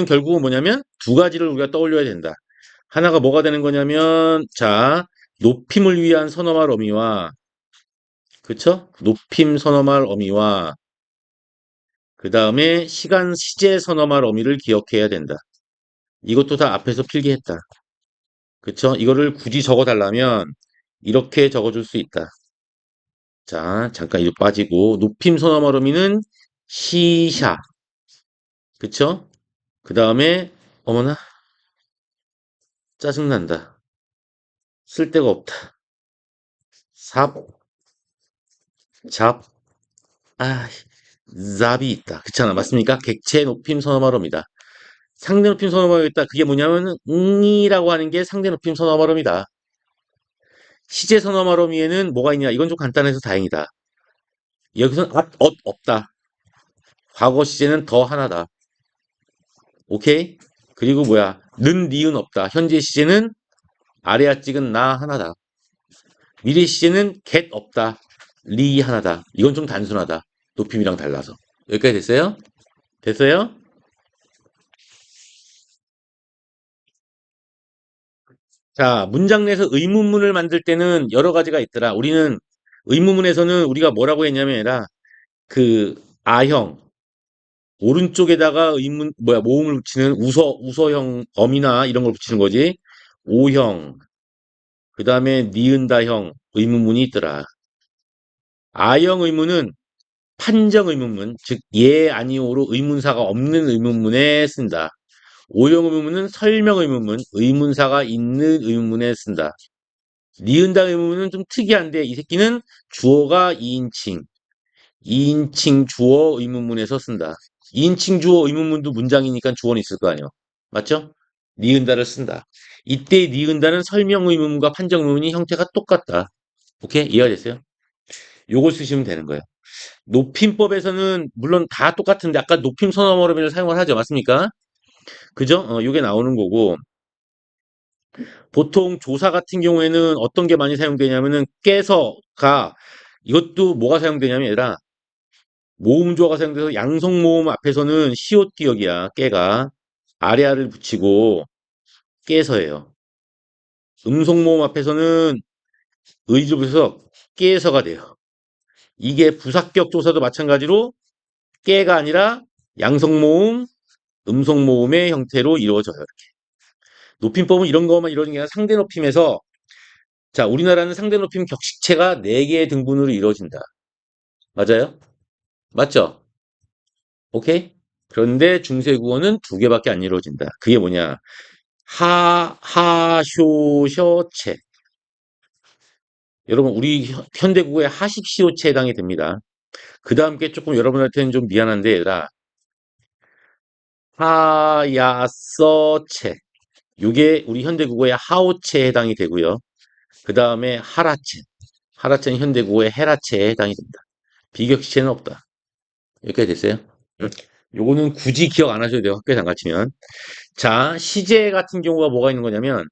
Speaker 1: 결국은 뭐냐면 두 가지를 우리가 떠올려야 된다. 하나가 뭐가 되는 거냐면, 자, 높임을 위한 선어말 어미와, 그쵸? 높임 선어말 어미와, 그 다음에 시간 시제 선어말 어미를 기억해야 된다. 이것도 다 앞에서 필기했다. 그쵸? 이거를 굳이 적어달라면, 이렇게 적어줄 수 있다. 자, 잠깐 이거 빠지고, 높임 선어말 어미는 시샤. 그쵸? 그 다음에, 어머나, 짜증난다. 쓸데가 없다. 삽, 잡, 아, 잡이 있다. 그렇잖아. 맞습니까? 객체 높임 선어말어입니다. 상대 높임 선어말이 있다. 그게 뭐냐면 응이라고 하는 게 상대 높임 선어말어입니다. 시제 선어말어미에는 뭐가 있냐? 이건 좀 간단해서 다행이다. 여기서는 없다. 과거 시제는 더 하나다. 오케이? 그리고 뭐야? 는, 니은 없다. 현재 시제는 아래아 찍은 나 하나다. 미래 시제는 get 없다. 리 하나다. 이건 좀 단순하다. 높임이랑 달라서. 여기까지 됐어요? 됐어요? 자, 문장 내에서 의문문을 만들 때는 여러 가지가 있더라. 우리는 의문문에서는 우리가 뭐라고 했냐면 얘라 그 아형 오른쪽에다가 모음을 붙이는 우서형 어미나 이런 걸 붙이는 거지. 오형 그다음에 니은다형 의문문이 있더라. 아형 의문은 판정 의문문, 즉 예 아니오로 의문사가 없는 의문문에 쓴다. 오형 의문문은 설명 의문문, 의문사가 있는 의문문에 쓴다. 니은다 의문은 좀 특이한데 이 새끼는 주어가 2인칭, 2인칭 주어 의문문에서 쓴다. 2인칭 주어 의문문도 문장이니까 주어는 있을 거 아니에요. 맞죠? 니은다를 쓴다. 이때 니은다는 설명 의문문과 판정 의문이 형태가 똑같다. 오케이? 이해가 됐어요? 요걸 쓰시면 되는 거예요. 높임법에서는 물론 다 똑같은데 아까 높임 선어머름을 사용을 하죠. 맞습니까? 그죠? 요게 나오는 거고 보통 조사 같은 경우에는 어떤 게 많이 사용되냐면은 깨서가 이것도 뭐가 사용되냐면 얘들아 모음조가 사용돼서 양성모음 앞에서는 시옷기역이야 깨가 아래아를 붙이고 깨서예요. 음성모음 앞에서는 의를 붙여서 깨서가 돼요. 이게 부사격 조사도 마찬가지로 깨가 아니라 양성모음, 음성모음의 형태로 이루어져요. 높임법은 이런 것만 이루어진 게 아니라 상대 높임에서 자, 우리나라는 상대 높임 격식체가 4개의 등분으로 이루어진다. 맞아요? 맞죠? 오케이? 그런데 중세국어는 2개밖에 안 이루어진다. 그게 뭐냐? 쇼, 셔체. 여러분, 우리 현대국어의 하식 시호체에 해당이 됩니다. 그 다음 게 조금 여러분한테는 좀 미안한데, 얘들아. 하야서체. 이게 우리 현대국어의 하오체에 해당이 되고요. 그 다음에 하라체. 하라체는 현대국어의 헤라체에 해당이 됩니다. 비격시체는 없다. 여기까지 됐어요? 응. 요거는 굳이 기억 안 하셔도 돼요. 학교에 안 가르치면. 자, 시제 같은 경우가 뭐가 있는 거냐면,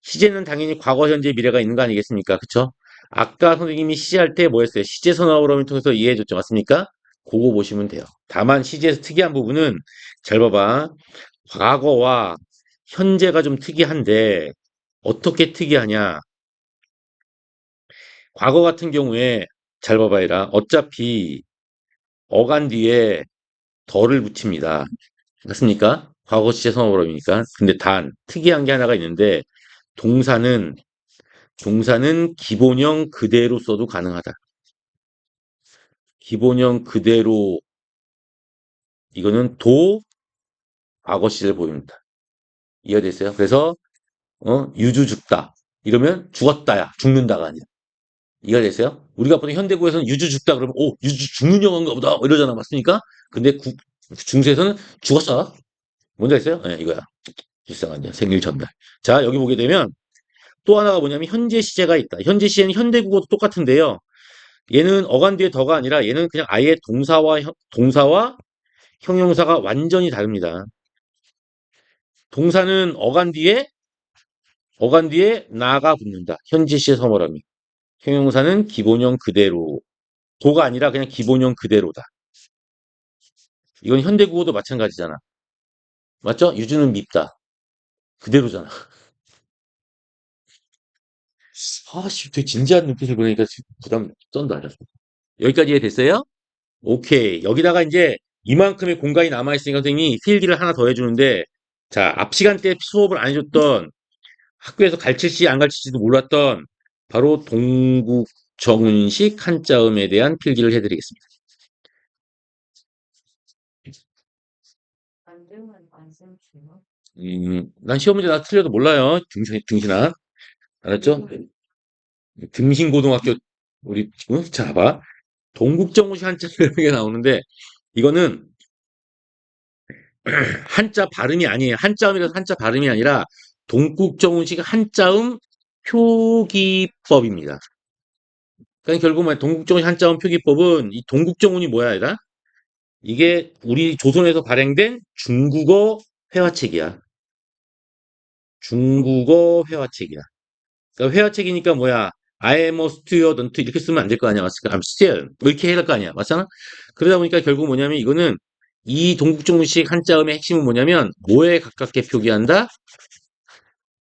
Speaker 1: 시제는 당연히 과거, 현재, 미래가 있는 거 아니겠습니까? 그쵸? 아까 선생님이 시제할 때 뭐 했어요? 시제 선어그램을 통해서 이해해줬죠. 맞습니까? 그거 보시면 돼요. 다만 시제에서 특이한 부분은, 잘 봐봐. 과거와 현재가 좀 특이한데, 어떻게 특이하냐? 과거 같은 경우에, 잘 봐봐라. 어차피 어간 뒤에 덜을 붙입니다. 맞습니까? 과거 시제 선어그램이니까. 근데 단, 특이한 게 하나가 있는데, 동사는 기본형 그대로 써도 가능하다. 기본형 그대로 이거는 과거 시제를 보입니다. 이해됐어요? 그래서 유주 죽다 이러면 죽었다야 죽는다가 아니라 이해가 됐어요? 우리가 보통 현대구에서는 유주 죽다 그러면 오 유주 죽는 영화인가 보다 이러잖아 맞습니까? 근데 중세에서는 죽었어. 뭔지 알겠어요? 네, 이거야. 불쌍하냐. 생일 전날. 자, 여기 보게 되면 또 하나가 뭐냐면 현재 시제가 있다. 현재 시제는 현대국어도 똑같은데요. 얘는 어간 뒤에 더가 아니라 얘는 그냥 아예 동사와 형용사가 완전히 다릅니다. 동사는 어간 뒤에 나가 붙는다. 현재 시제 서머럼이. 형용사는 기본형 그대로. 도가 아니라 그냥 기본형 그대로다. 이건 현대국어도 마찬가지잖아. 맞죠? 유주는 밉다. 그대로잖아. 아씨, 되게 진지한 눈빛을 보내니까 지금 부담 쩐다. 여기까지 이해됐어요? 오케이. 여기다가 이제 이만큼의 공간이 남아있으니까 선생님이 필기를 하나 더 해주는데, 자, 앞 시간 때 수업을 안 해줬던, 학교에서 가르칠지 안 가르칠지도 몰랐던, 바로 동국정운식 한자음에 대한 필기를 해드리겠습니다.
Speaker 2: 안정은 안 쌤치요?
Speaker 1: 난 시험 문제 나 틀려도 몰라요. 등신아. 알았죠? 등신고등학교, 우리, 자, 봐. 동국정운식 한자음이 나오는데, 이거는 한자 발음이 아니에요. 한자음이라서 한자 발음이 아니라 동국정운식 한자음 표기법입니다. 그러니까 결국 뭐 동국정운식 한자음 표기법은 이 동국정운이 뭐야, 얘들아? 이게 우리 조선에서 발행된 중국어 회화책이야. 중국어 회화책이야. 그러니까 회화책이니까 뭐야? I am a student 이렇게 쓰면 안 될 거 아니야. 맞습니까? I'm still 뭐 이렇게 해야 될 거 아니야. 맞잖아? 그러다 보니까 결국 뭐냐면 이거는 이 동국정운식 한자음의 핵심은 뭐냐면 뭐에 가깝게 표기한다?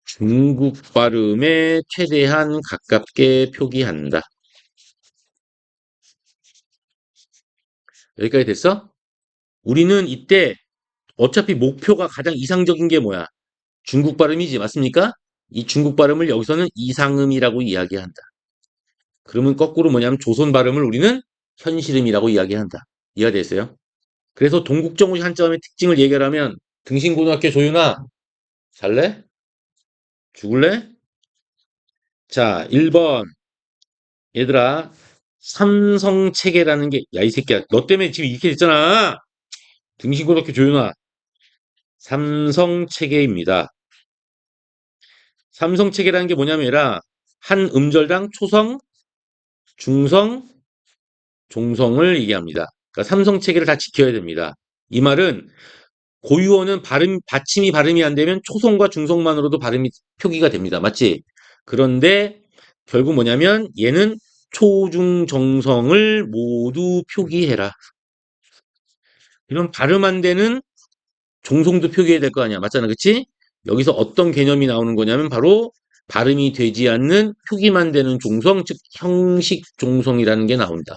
Speaker 1: 중국 발음에 최대한 가깝게 표기한다. 여기까지 됐어? 우리는 이때 어차피 목표가 가장 이상적인 게 뭐야? 중국 발음이지, 맞습니까? 이 중국 발음을 여기서는 이상음이라고 이야기한다. 그러면 거꾸로 뭐냐면 조선 발음을 우리는 현실음이라고 이야기한다. 이해가 됐어요? 그래서 동국정운식 한자음의 특징을 얘기하면 등신고등학교 조윤아, 살래? 죽을래? 자, 1번. 얘들아, 삼성체계라는 게, 야, 이 새끼야, 너 때문에 지금 이렇게 됐잖아. 등신고등학교 조윤아, 삼성체계입니다. 삼성체계라는 게 뭐냐면, 얘라, 한 음절당 초성, 중성, 종성을 얘기합니다. 그러니까 삼성체계를 다 지켜야 됩니다. 이 말은 고유어는 받침이 발음이 안 되면 초성과 중성만으로도 발음이 표기가 됩니다. 맞지? 그런데 결국 뭐냐면 얘는 초중정성을 모두 표기해라. 이런 발음 안 되는 종성도 표기해야 될 거 아니야. 맞잖아. 그치? 여기서 어떤 개념이 나오는 거냐면 바로 발음이 되지 않는 표기만 되는 종성, 즉 형식 종성이라는 게 나온다.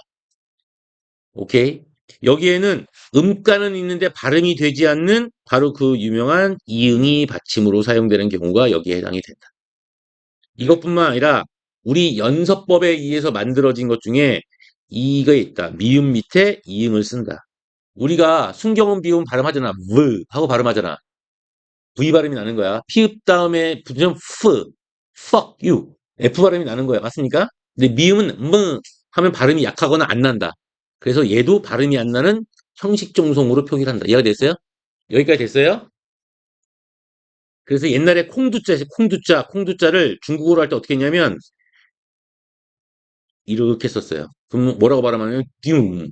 Speaker 1: 오케이? 여기에는 음가는 있는데 발음이 되지 않는 바로 그 유명한 이응이 받침으로 사용되는 경우가 여기에 해당이 된다. 이것뿐만 아니라 우리 연서법에 의해서 만들어진 것 중에 이거 있다. 미음 밑에 이응을 쓴다. 우리가 순경음 비음 발음하잖아. 브 하고 발음하잖아. V 발음이 나는 거야. 피읍 다음에 붙으면 fuck you. F 발음이 나는 거야. 맞습니까? 근데 미음은 하면 발음이 약하거나 안 난다. 그래서 얘도 발음이 안 나는 형식 종송으로 표기를 한다. 이해가 됐어요? 여기까지 됐어요? 그래서 옛날에 콩두자를 중국어로 할 때 어떻게 했냐면 이렇게 썼어요. 그럼 뭐라고 발음하냐면 듀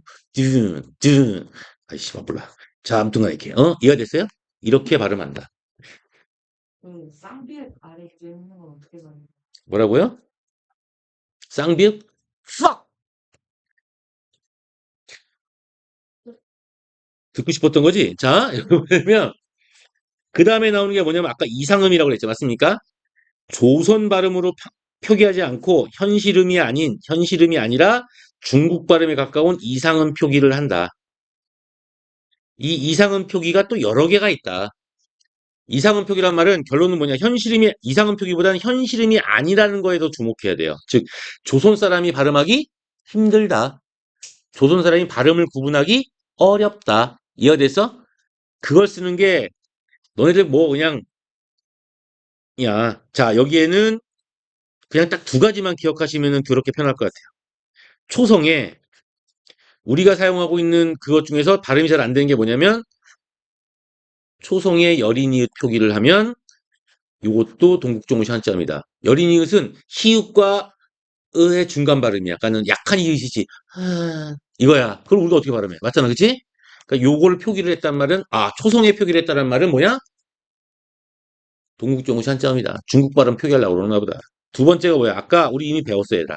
Speaker 1: 아이씨 몰라. 자, 아무튼간 이렇게 이해가 됐어요? 이렇게 발음한다.
Speaker 2: 그 쌍비의 아래 있는 건 어떻게 봐요?
Speaker 1: 뭐라고요? 쌍비읍? fuck! 듣고 싶었던 거지? 자, 그러면 그 다음에 나오는 게 뭐냐면 아까 이상음이라고 그랬죠. 맞습니까? 조선 발음으로 표기하지 않고 현실음이 아니라 중국 발음에 가까운 이상음 표기를 한다. 이 이상음 표기가 또 여러 개가 있다. 이상음 표기란 말은 결론은 뭐냐? 이상음 표기보다는 현실음이 아니라는 거에 더 주목해야 돼요. 즉, 조선 사람이 발음하기 힘들다. 조선 사람이 발음을 구분하기 어렵다. 이해됐어? 그걸 쓰는 게 너네들 뭐 그냥 야, 자, 여기에는 그냥 딱 두 가지만 기억하시면 그렇게 편할 것 같아요. 초성에 우리가 사용하고 있는 그것 중에서 발음이 잘 안 되는 게 뭐냐면 초성에 여린이읒 표기를 하면 요것도 동국종시 한자입니다. 여린 이웃은 히읗과 의의 중간 발음이야. 약간은 약한 이웃이지. 이거야. 그럼 우리가 어떻게 발음해? 맞잖아, 그치? 그러니까 요거를 표기를 했단 말은, 초성에 표기를 했다는 말은 뭐야? 동국종시 한자입니다. 중국 발음 표기하려고 그러나 보다. 두 번째가 뭐야? 아까 우리 이미 배웠어, 얘들아.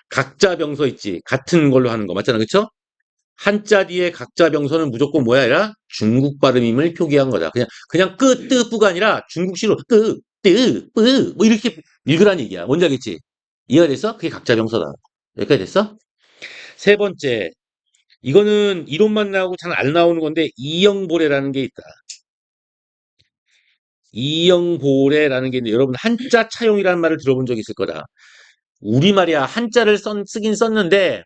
Speaker 1: 각자 병서 있지. 같은 걸로 하는 거. 맞잖아, 그쵸? 한자 뒤에 각자 병서는 무조건 뭐야, 얘라? 중국 발음임을 표기한 거다. 그냥 끄, 뜨, 뿌가 아니라 중국식으로 끄, 뜨, 뿌, 뭐 이렇게 읽으란 얘기야. 뭔지 알겠지? 이해가 됐어? 그게 각자 병서다. 여기까지 됐어? 세 번째. 이거는 이론만 나오고 잘 안 나오는 건데, 이영보래라는 게 있다. 이영보래라는 게 있는데, 여러분 한자 차용이라는 말을 들어본 적 있을 거다. 우리말이야. 한자를 쓰긴 썼는데,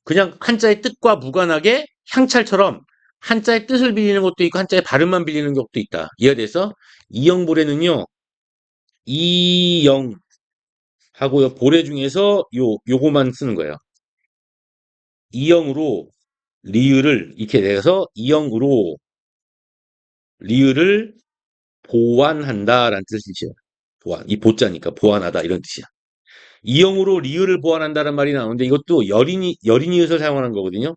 Speaker 1: 그냥 한자의 뜻과 무관하게 향찰처럼 한자의 뜻을 빌리는 것도 있고 한자의 발음만 빌리는 것도 있다. 이해돼서 이영보래는요. 이영 하고요. 보래 중에서 요거만 쓰는 거예요. 이영으로 리을을 이렇게 내서 이영으로 리을을 보완한다라는 뜻이죠. 보완. 이 보자니까 보완하다 이런 뜻이야. 이영으로 리을을 보완한다는 말이 나오는데 이것도 여린이웃을 사용하는 거거든요.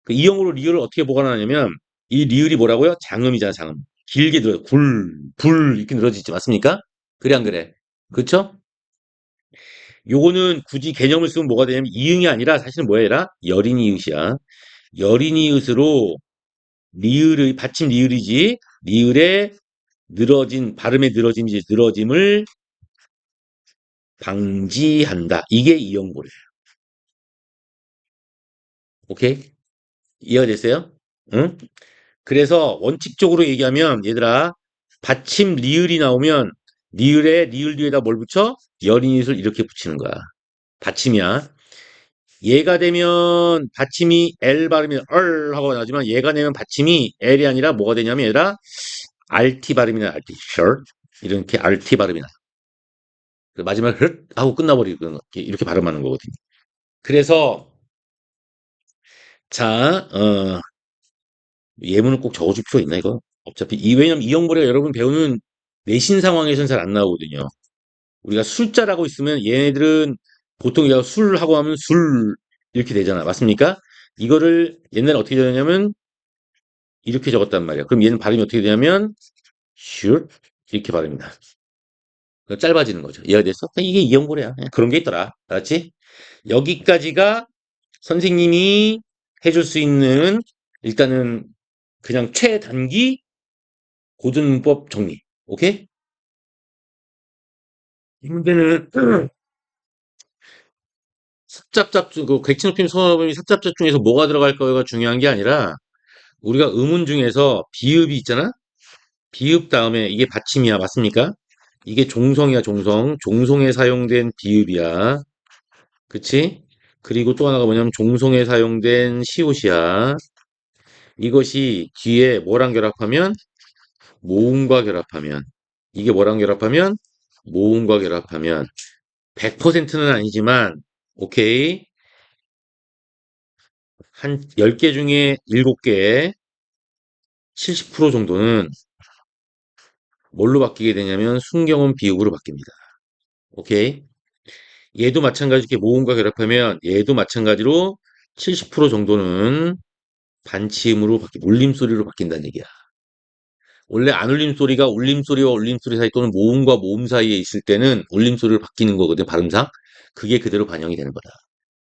Speaker 1: 그 이형으로 리을을 어떻게 보관하냐면 이 리을이 뭐라고요? 장음이잖아, 장음. 길게 늘어 불 이렇게 늘어지지 맞습니까? 그래 안 그래? 그쵸? 요거는 굳이 개념을 쓰면 뭐가 되냐면 이응이 아니라 사실은 뭐야? 여린이웃이야. 여린이웃으로 리을의 받침 리을이지 리을의 늘어진 발음의 늘어짐이지 늘어짐을 방지한다. 이게 이형보래요. 오케이? 이해가 됐어요? 응? 그래서 원칙적으로 얘기하면 얘들아 받침 리을이 나오면 리을에 리을 뒤에다 뭘 붙여? 여린이웃을 이렇게 붙이는 거야. 받침이야. 얘가 되면 받침이 L 발음이 얼 하고 나오지만 얘가 되면 받침이 L이 아니라 뭐가 되냐면 얘들아 RT 발음이 나 RT short 이렇게 RT 발음이 나. 그 마지막에 흣 하고 끝나버리고 이렇게 발음하는 거거든요. 그래서 자 예문을 꼭 적어줄 필요 있나 이거? 어차피 왜냐면 이형벌이가 여러분 배우는 내신 상황에서는 잘 안 나오거든요. 우리가 술자라고 있으면 얘네들은 보통 이거 술하고 하면 술 이렇게 되잖아. 맞습니까? 이거를 옛날에 어떻게 되냐면 이렇게 적었단 말이야. 그럼 얘는 발음이 어떻게 되냐면 슛 이렇게 발음이다. 짧아지는 거죠. 이해가 됐어? 이게 이형벌이야. 그런 게 있더라. 알았지? 여기까지가 선생님이 해줄 수 있는 일단은 그냥 최단기 고전문법 정리. 오케이? 이 문제는 삽잡잡 그 객치높임 소화음이 삽잡잡 중에서 뭐가 들어갈 거가 중요한 게 아니라 우리가 의문 중에서 비읍이 있잖아. 비읍 다음에 이게 받침이야, 맞습니까? 이게 종성이야, 종성. 종성에 사용된 비읍이야. 그치? 그리고 또 하나가 뭐냐면 종성에 사용된 시옷이야. 이것이 뒤에 뭐랑 결합하면 모음과 결합하면 이게 뭐랑 결합하면 모음과 결합하면 100%는 아니지만 오케이. 한 10개 중에 7개 70% 정도는 뭘로 바뀌게 되냐면 순경은 비읍으로 바뀝니다. 오케이. 얘도 마찬가지 이렇게 모음과 결합하면 얘도 마찬가지로 70% 정도는 반치음으로 울림소리로 바뀐다는 얘기야. 원래 안 울림소리가 울림소리와 울림소리 사이 또는 모음과 모음 사이에 있을 때는 울림소리로 바뀌는 거거든, 발음상. 그게 그대로 반영이 되는 거다.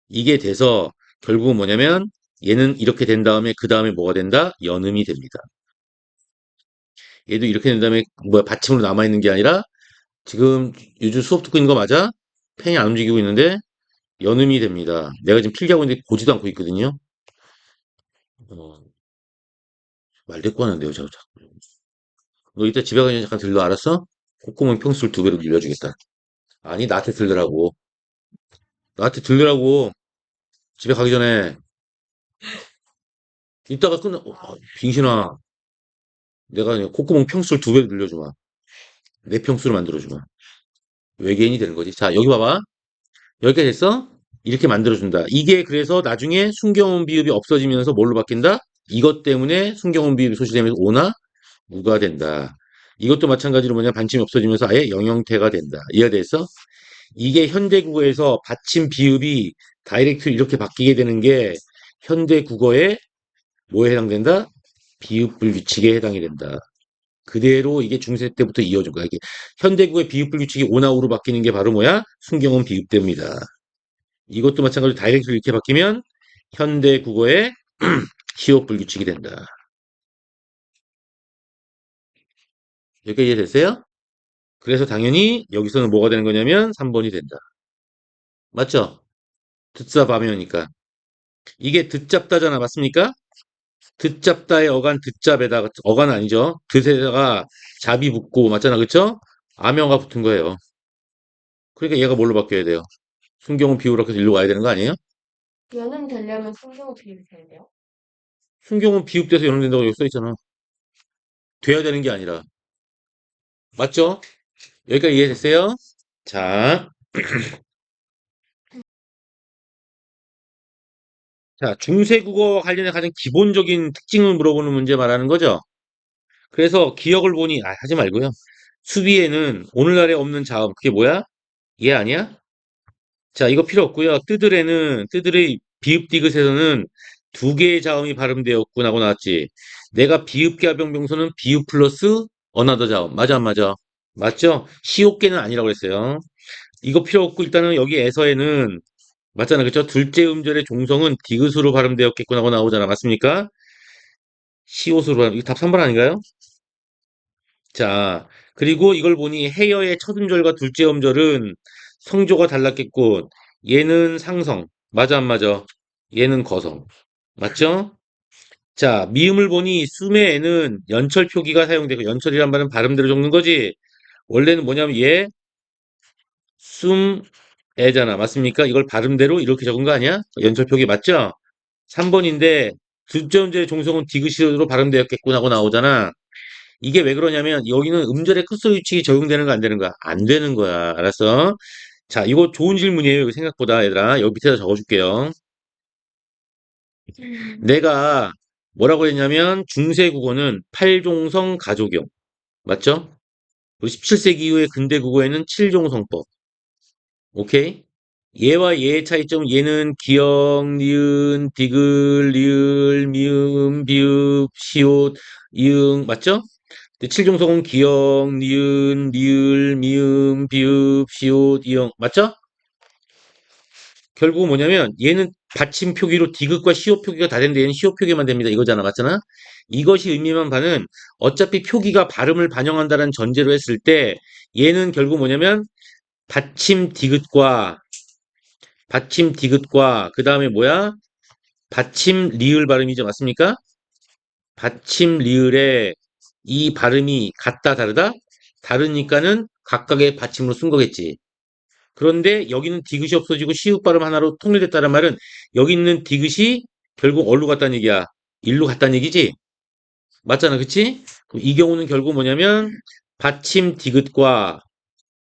Speaker 1: 이게 돼서 결국은 뭐냐면 얘는 이렇게 된 다음에 그 다음에 뭐가 된다? 연음이 됩니다. 얘도 이렇게 된 다음에 뭐야 받침으로 남아있는 게 아니라 지금 요즘 수업 듣고 있는 거 맞아? 펜이 안 움직이고 있는데 연음이 됩니다. 내가 지금 필기하고 있는데 보지도 않고 있거든요. 어, 말대꾸 하는데요, 저. 너 이따 집에 가면 잠깐 들러 알았어? 콧구멍 평수를 2배로 늘려주겠다. 아니 나한테 들으라고. 나한테 들으라고. 집에 가기 전에 이따가 빙신아. 내가 그냥 콧구멍 평수를 2배로 늘려주마. 내 평수로 만들어주마. 외계인이 되는 거지. 자 여기 봐봐. 여기까지 됐어? 이렇게 만들어준다. 이게 그래서 나중에 순경운 비읍이 없어지면서 뭘로 바뀐다? 이것 때문에 순경운 비읍이 소실되면서 오나 무가 된다. 이것도 마찬가지로 뭐냐, 받침이 없어지면서 아예 영형태가 된다. 이해가 됐어? 이게 현대국어에서 받침 비읍이 다이렉트로 이렇게 바뀌게 되는 게 현대국어의 뭐에 해당된다? 비읍불규칙에 해당이 된다. 그대로 이게 중세 때부터 이어진 거야. 이게 현대국의 비읍불규칙이 온아우로 바뀌는 게 바로 뭐야? 순경은 비읍대입니다. 이것도 마찬가지로 다이렉트로 이렇게 바뀌면 현대국어의 시옷불규칙이 된다. 여기까지 이해됐어요? 그래서 당연히 여기서는 뭐가 되는 거냐면 3번이 된다. 맞죠? 듣사 밤이니까. 이게 듣잡다잖아. 맞습니까? 듣잡다의 어간 듣잡에다가 어간 아니죠. 듣에다가 잡이 붙고 맞잖아. 그쵸? 아명가 붙은 거예요. 그러니까 얘가 뭘로 바뀌어야 돼요? 순경은 비우라 해서 일로 와야 되는 거 아니에요?
Speaker 2: 얘는 되려면 성경을 비밀 돼야 돼요.
Speaker 1: 순경은 비읍돼서 연결된다고 여기 써 있잖아. 돼야 되는 게 아니라. 맞죠? 여기까지 이해됐어요? 자, 자, 중세국어 관련해 가장 기본적인 특징을 물어보는 문제 말하는 거죠. 그래서 기억을 보니, 하지 말고요. 수비에는 오늘날에 없는 자음, 그게 뭐야? 얘 아니야? 자, 이거 필요 없고요. 뜨들의 비읍 디귿에서는 두 개의 자음이 발음되었군 하고 나왔지. 내가 비읍계합병명소는 비읍 플러스 어나더 자음. 맞아, 안 맞아? 맞죠? 시옷계는 아니라고 했어요. 이거 필요 없고 일단은 여기에서에는 맞잖아, 그쵸? 둘째 음절의 종성은 디귿으로 발음되었겠군 하고 나오잖아. 맞습니까? 시옷으로 발음. 이거 답 3번 아닌가요? 자, 그리고 이걸 보니 해여의 첫 음절과 둘째 음절은 성조가 달랐겠군. 얘는 상성. 맞아, 안 맞아? 얘는 거성. 맞죠? 자, 미음을 보니 숨에는 연철 표기가 사용되고, 연철이란 말은 발음대로 적는 거지. 원래는 뭐냐면 얘, 숨, 애잖아. 맞습니까? 이걸 발음대로 이렇게 적은 거 아니야? 연철 표기 맞죠? 3번인데, 둘째 음절의 종성은 디귿으로 발음되었겠군 하고 나오잖아. 이게 왜 그러냐면 여기는 음절의 끝소리 유칙이 적용되는 거 안 되는 거야? 안 되는 거야. 알았어? 자, 이거 좋은 질문이에요. 이거 생각보다 얘들아. 여기 밑에다 적어줄게요. 내가 뭐라고 했냐면 중세 국어는 팔종성 가족용. 맞죠? 그리고 17세기 이후의 근대 국어에는 칠종성법. 오케이? 얘와 얘의 차이점 얘는 기역, 니은, 디귿, 리을, 미음, 비읍, 시옷, 이응 맞죠? 근데 칠종성은 기역, 니은, 리을, 미음, 비읍, 시옷, 이응 맞죠? 결국은 뭐냐면 얘는 받침 표기로 디귿과 시옷 표기가 다 되는데 얘는 시옷 표기만 됩니다. 이거잖아. 맞잖아? 이것이 의미만 바는 어차피 표기가 발음을 반영한다는 전제로 했을 때 얘는 결국 뭐냐면 받침 디귿과 그 다음에 뭐야? 받침 리을 발음이죠. 맞습니까? 받침 리을의 이 발음이 같다 다르다? 다르니까는 각각의 받침으로 쓴 거겠지. 그런데 여기는 디귿이 없어지고 시읒 발음 하나로 통일됐다는 말은 여기 있는 디귿이 결국 어디로 갔다는 얘기야? 일로 갔다는 얘기지? 맞잖아, 그치? 그럼 이 경우는 결국 뭐냐면 받침 디귿과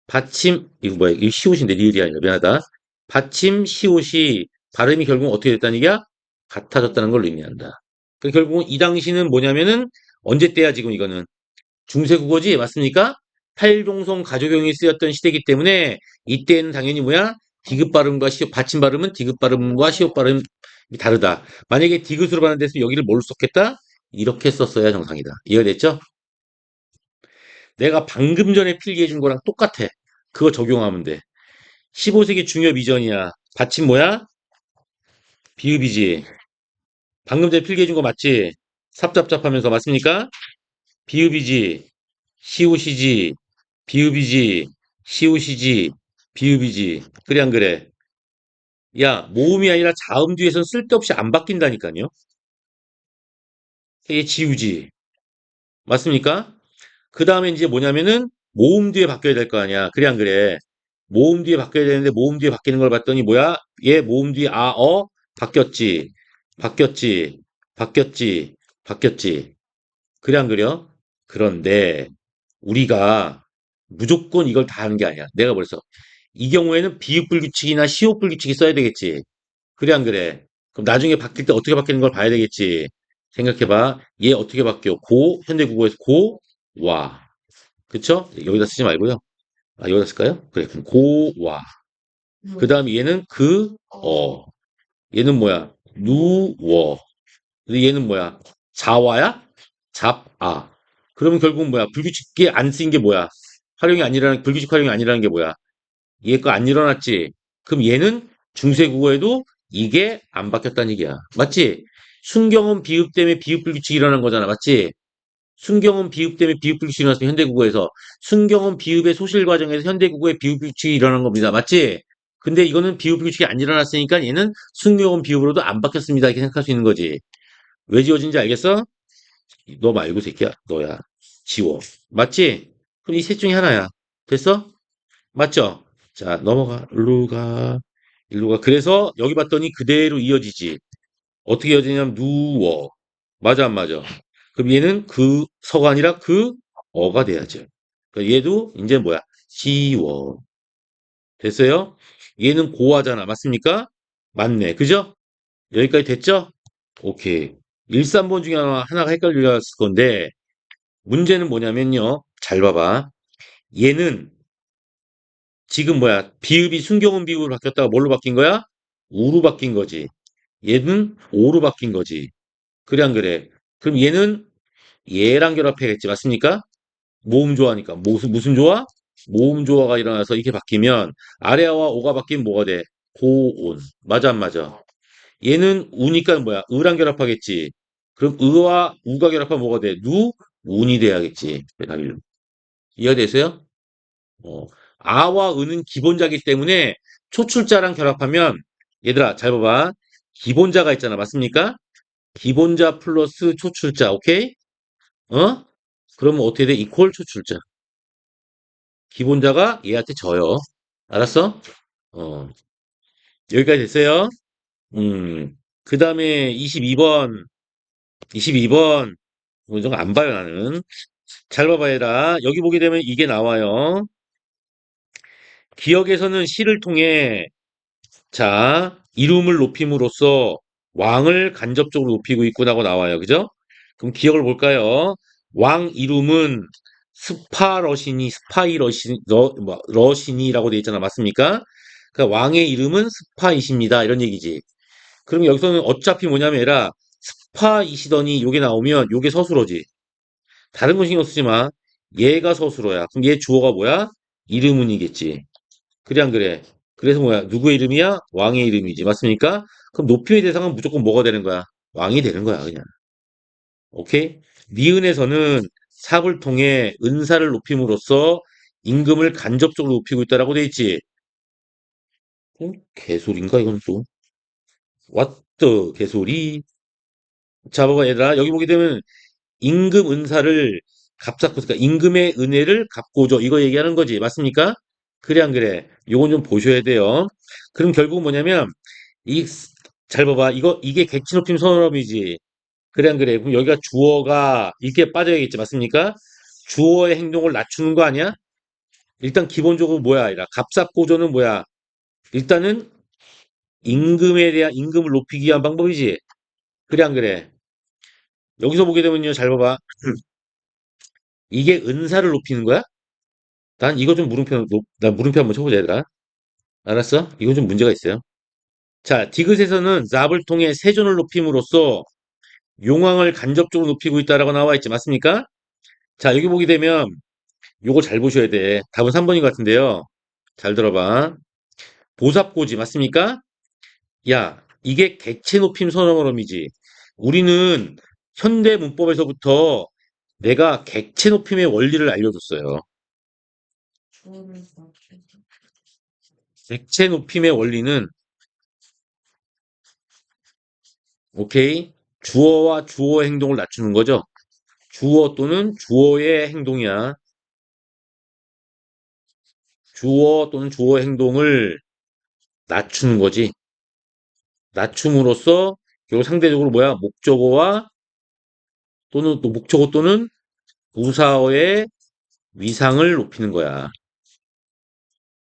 Speaker 1: 받침 이거 뭐야? 이거 시옷인데 리을이 아니라 미안하다. 받침 시옷이 발음이 결국 어떻게 됐다는 얘기야? 같아졌다는 걸 의미한다. 그 결국은 이 당시는 뭐냐면은 언제 때야 지금 이거는 중세국어지 맞습니까? 팔종성 가족용이 쓰였던 시대이기 때문에 이때는 당연히 뭐야? 디귿 발음과 시옷 받침 발음은 디귿 발음과 시옷 발음이 다르다. 만약에 디귿으로 발음됐으면 여기를 뭘로 썼겠다? 이렇게 썼어야 정상이다. 이해됐죠? 내가 방금 전에 필기해 준 거랑 똑같아. 그거 적용하면 돼. 15세기 중엽 이전이야. 받침 뭐야? 비읍이지. 방금 전에 필기해 준 거 맞지? 삽잡잡하면서 맞습니까? 비읍이지. 시옷이지. 비읍이지. 시옷이지. 비읍이지. 그래 안 그래? 야, 모음이 아니라 자음 뒤에선 쓸데없이 안 바뀐다니까요. 이게 지우지. 맞습니까? 그 다음에 이제 뭐냐면은 모음 뒤에 바뀌어야 될 거 아니야. 그래 안 그래? 모음 뒤에 바뀌어야 되는데 모음 뒤에 바뀌는 걸 봤더니 뭐야? 얘 모음 뒤에 바뀌었지. 바뀌었지. 바뀌었지. 바뀌었지. 그래 안 그려? 그런데 우리가 무조건 이걸 다 하는 게 아니야. 내가 벌써 이 경우에는 비읍불규칙이나 시옷불규칙이 써야 되겠지. 그래 안 그래? 그럼 나중에 바뀔 때 어떻게 바뀌는 걸 봐야 되겠지. 생각해봐. 얘 어떻게 바뀌어? 현대국어에서 와. 그쵸? 여기다 쓰지 말고요. 아, 여기다 쓸까요? 그래, 그럼 고와. 그 다음에 얘는 어. 얘는 뭐야? 누워. 근데 얘는 뭐야? 자와야? 잡아. 그러면 결국은 뭐야? 불규칙에 안 쓰인 게 뭐야? 불규칙 활용이 아니라는 게 뭐야? 얘 거 안 일어났지? 그럼 얘는 중세 국어에도 이게 안 바뀌었다는 얘기야. 맞지? 순경은 비읍 때문에 비읍 불규칙이 일어난 거잖아. 맞지? 순경은 비읍 때문에 비읍 불규칙이 일어났으면 현대국어에서 순경은 비읍의 소실 과정에서 현대국어의 비읍 불규칙이 일어난 겁니다. 맞지? 근데 이거는 비읍 불규칙이 안 일어났으니까 얘는 순경은 비읍으로도 안 바뀌었습니다. 이렇게 생각할 수 있는 거지. 왜 지워진지 알겠어? 너 말고 새끼야. 너야. 지워. 맞지? 그럼 이 셋 중에 하나야. 됐어? 맞죠? 자, 넘어가. 일로 가. 그래서 여기 봤더니 그대로 이어지지. 어떻게 이어지냐면 누워. 맞아, 안 맞아? 그럼 얘는 그 서가 아니라 그 어가 돼야죠. 그러니까 얘도 이제 뭐야? 지워. 됐어요? 얘는 고하잖아. 맞습니까? 맞네. 그죠? 여기까지 됐죠? 오케이. 1, 3번 중에 하나가 헷갈렸을 건데 문제는 뭐냐면요. 잘 봐봐. 얘는 지금 뭐야? 비읍이 순경운 비읍으로 바뀌었다가 뭘로 바뀐 거야? 우로 바뀐 거지. 얘는 오로 바뀐 거지. 그래 안 그래? 그럼 얘는 얘랑 결합해야겠지. 맞습니까? 모음 조화니까. 무슨 조화? 모음 조화가 일어나서 이렇게 바뀌면 아래와 오가 바뀌면 뭐가 돼? 고온. 맞아 안 맞아? 얘는 우니까 뭐야? 으랑 결합하겠지. 그럼 으와 우가 결합하면 뭐가 돼? 운이 돼야겠지. 답일로. 이해되세요? 어, 아와 은은 기본자이기 때문에 초출자랑 결합하면 얘들아 잘 봐봐. 기본자가 있잖아. 맞습니까? 기본자 플러스 초출자. 오케이? 어? 그러면 어떻게 돼? 이퀄 초출자. 기본자가 얘한테 져요. 알았어? 어, 여기까지 됐어요. 음. 그 다음에 22번. 22번. 이거 안 봐요, 나는. 잘 봐봐, 얘들아. 여기 보게 되면 이게 나와요. 기억에서는 시를 통해 자, 이름을 높임으로써 왕을 간접적으로 높이고 있구나고 나와요. 그죠? 그럼 기억을 볼까요? 왕 이름은 러신이라고 돼 있잖아. 맞습니까? 그러니까 왕의 이름은 스파이십니다. 이런 얘기지. 그럼 여기서는 어차피 뭐냐면 얘라 스파이시더니 요게 나오면 요게 서술어지. 다른 건 신경 쓰지 마. 얘가 서술어야. 그럼 얘 주어가 뭐야? 이름은이겠지. 그래 안 그래? 그래서 뭐야? 누구의 이름이야? 왕의 이름이지. 맞습니까? 그럼 높임의 대상은 무조건 뭐가 되는 거야? 왕이 되는 거야, 그냥. 오케이? 니은에서는 삽을 통해 은사를 높임으로써 임금을 간접적으로 높이고 있다라고 돼 있지. 개소리인가 이건 또? What the 개소리? 자, 봐봐 얘들아. 여기 보게 되면 임금 은사를 그러니까 임금의 은혜를 갚고 줘. 이거 얘기하는 거지. 맞습니까? 그래 안 그래? 요건 좀 보셔야 돼요. 그럼 결국 뭐냐면 이 잘 봐봐. 이게 객치 높임 선언어이지. 그래 안 그래? 그럼 여기가 주어가 이렇게 빠져야겠지. 맞습니까? 주어의 행동을 낮추는 거 아니야? 일단 기본적으로 뭐야? 아니라 갑작고조는 뭐야? 일단은 임금에 대한 임금을 높이기 위한 방법이지. 그래 안 그래? 여기서 보게 되면요. 잘 봐봐. 이게 은사를 높이는 거야? 난 이거 좀 나 물음표 한번 쳐보자, 얘들아. 알았어? 이건 좀 문제가 있어요. 자, 디귿에서는 납을 통해 세존을 높임으로써 용왕을 간접적으로 높이고 있다라고 나와 있지. 맞습니까? 자, 여기 보게 되면 요거 잘 보셔야 돼. 답은 3번인 것 같은데요. 잘 들어봐. 보삽고지. 맞습니까? 야, 이게 객체 높임 선언어음이지. 우리는 현대 문법에서부터 내가 객체 높임의 원리를 알려줬어요. 객체 높임의 원리는 오케이. 주어와 주어의 행동을 낮추는 거죠. 주어 또는 주어의 행동이야. 주어 또는 주어의 행동을 낮추는 거지. 낮춤으로써 요 상대적으로 뭐야? 목적어와 또는 또 목적어 또는 부사어의 위상을 높이는 거야.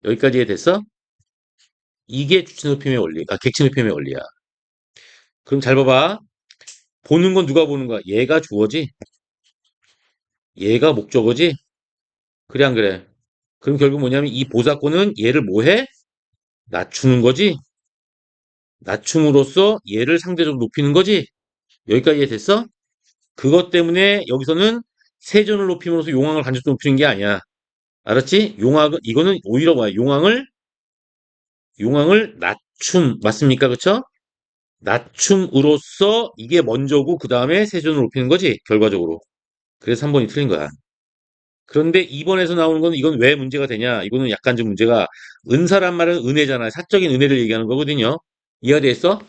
Speaker 1: 여기까지 이해됐어? 이게 주체 높임의 원리, 객체 높임의 원리야. 그럼 잘 봐봐. 보는 건 누가 보는 거야? 얘가 주어지? 얘가 목적어지? 그래, 안 그래? 그럼 결국 뭐냐면 이 보사건은 얘를 뭐해? 낮추는 거지? 낮춤으로써 얘를 상대적으로 높이는 거지? 여기까지 이해됐어? 그것 때문에 여기서는 세존을 높임으로써 용왕을 간접적으로 높이는 게 아니야. 알았지? 용왕은, 이거는 오히려 뭐야? 용왕을 낮춤, 맞습니까? 그쵸? 낮춤으로써 이게 먼저고, 그 다음에 세존을 높이는 거지? 결과적으로. 그래서 3번이 틀린 거야. 그런데 2번에서 나오는 건 이건 왜 문제가 되냐? 이거는 약간 좀 문제가 은사란 말은 은혜잖아. 사적인 은혜를 얘기하는 거거든요. 이해됐어?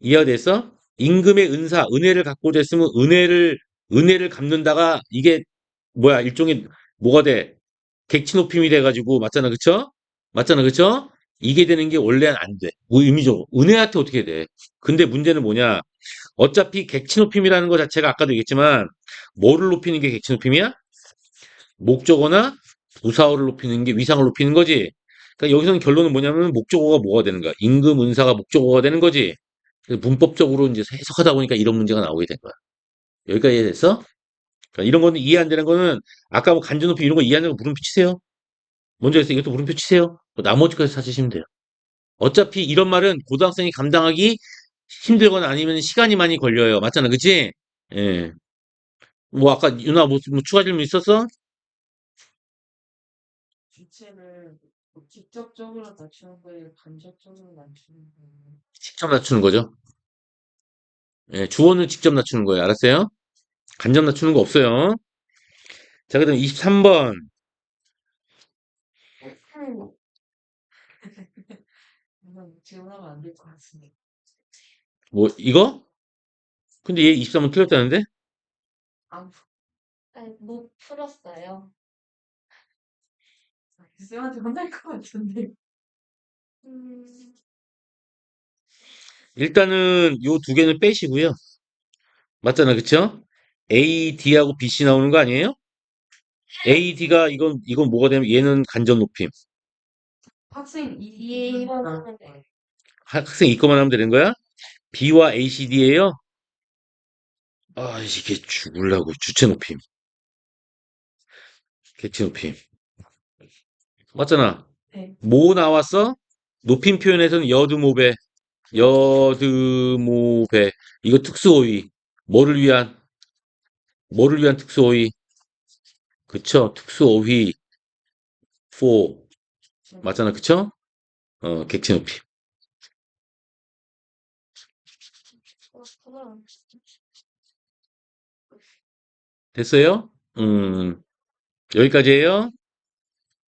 Speaker 1: 이해됐어? 임금의 은사, 은혜를 갖고자 했으면 은혜를 갚는다가 이게 뭐야? 일종의 뭐가 돼? 객치 높임이 돼가지고 맞잖아, 그쵸? 맞잖아, 그쵸? 이게 되는 게 원래는 안 돼. 뭐 의미적으로 은혜한테 어떻게 돼? 근데 문제는 뭐냐? 어차피 객치 높임이라는 거 자체가 아까도 얘기했지만 뭐를 높이는 게 객치 높임이야? 목적어나 부사어를 높이는 게 위상을 높이는 거지. 그러니까 여기서는 결론은 뭐냐면 목적어가 뭐가 되는 거야? 임금 은사가 목적어가 되는 거지. 그래서 문법적으로 이제 해석하다 보니까 이런 문제가 나오게 된 거야. 여기까지 이해됐어? 그러니까 이런 거는 이해 안 되는 거는 아까 뭐 간접 높임 이런 거 이해 안 되는 거 물음표 치세요. 먼저 해서 이것도 물음표 치세요. 뭐 나머지까지 찾으시면 돼요. 어차피 이런 말은 고등학생이 감당하기 힘들거나 아니면 시간이 많이 걸려요. 맞잖아, 그치? 예. 뭐 아까 유나 뭐 추가 질문 있었어?
Speaker 2: 주체를 뭐 직접적으로 낮추는 거예요? 간접적으로 낮추는 거예요?
Speaker 1: 직접 낮추는 거죠. 예, 주어는 직접 낮추는 거예요. 알았어요? 간접 낮추는 거 없어요. 자, 그다음 23번.
Speaker 2: 이건 지원하면 안 될 것 같습니다.
Speaker 1: 뭐 이거? 근데 얘 23번 틀렸다는데?
Speaker 2: 안
Speaker 3: 아니, 못 풀었어요.
Speaker 2: 쌤한테 혼날 것 같은데.
Speaker 3: 음,
Speaker 1: 일단은 요 두 개는 빼시고요. 맞잖아, 그쵸? A, D하고 B, C 나오는 거 아니에요? A, D가 이건 뭐가 되면 얘는 간접 높임.
Speaker 2: 학생
Speaker 3: 뒤에
Speaker 2: 2번
Speaker 3: 이번
Speaker 2: 나올
Speaker 3: 하면
Speaker 2: 거예요.
Speaker 3: 돼.
Speaker 1: 학생 이거만 하면 되는 거야? B와 A, C, D예요? 아, 이게 죽을라고. 주체 높임. 객체 높임. 맞잖아.
Speaker 2: 네.
Speaker 1: 뭐 나왔어? 높임 표현에서는 여드모배. 이거 특수어휘. 뭐를 위한? 뭐를 위한 특수어휘? 그쵸? 특수어휘 for. 맞잖아. 그쵸? 객체 높임.
Speaker 3: 그렇구나.
Speaker 1: 됐어요? 여기까지예요.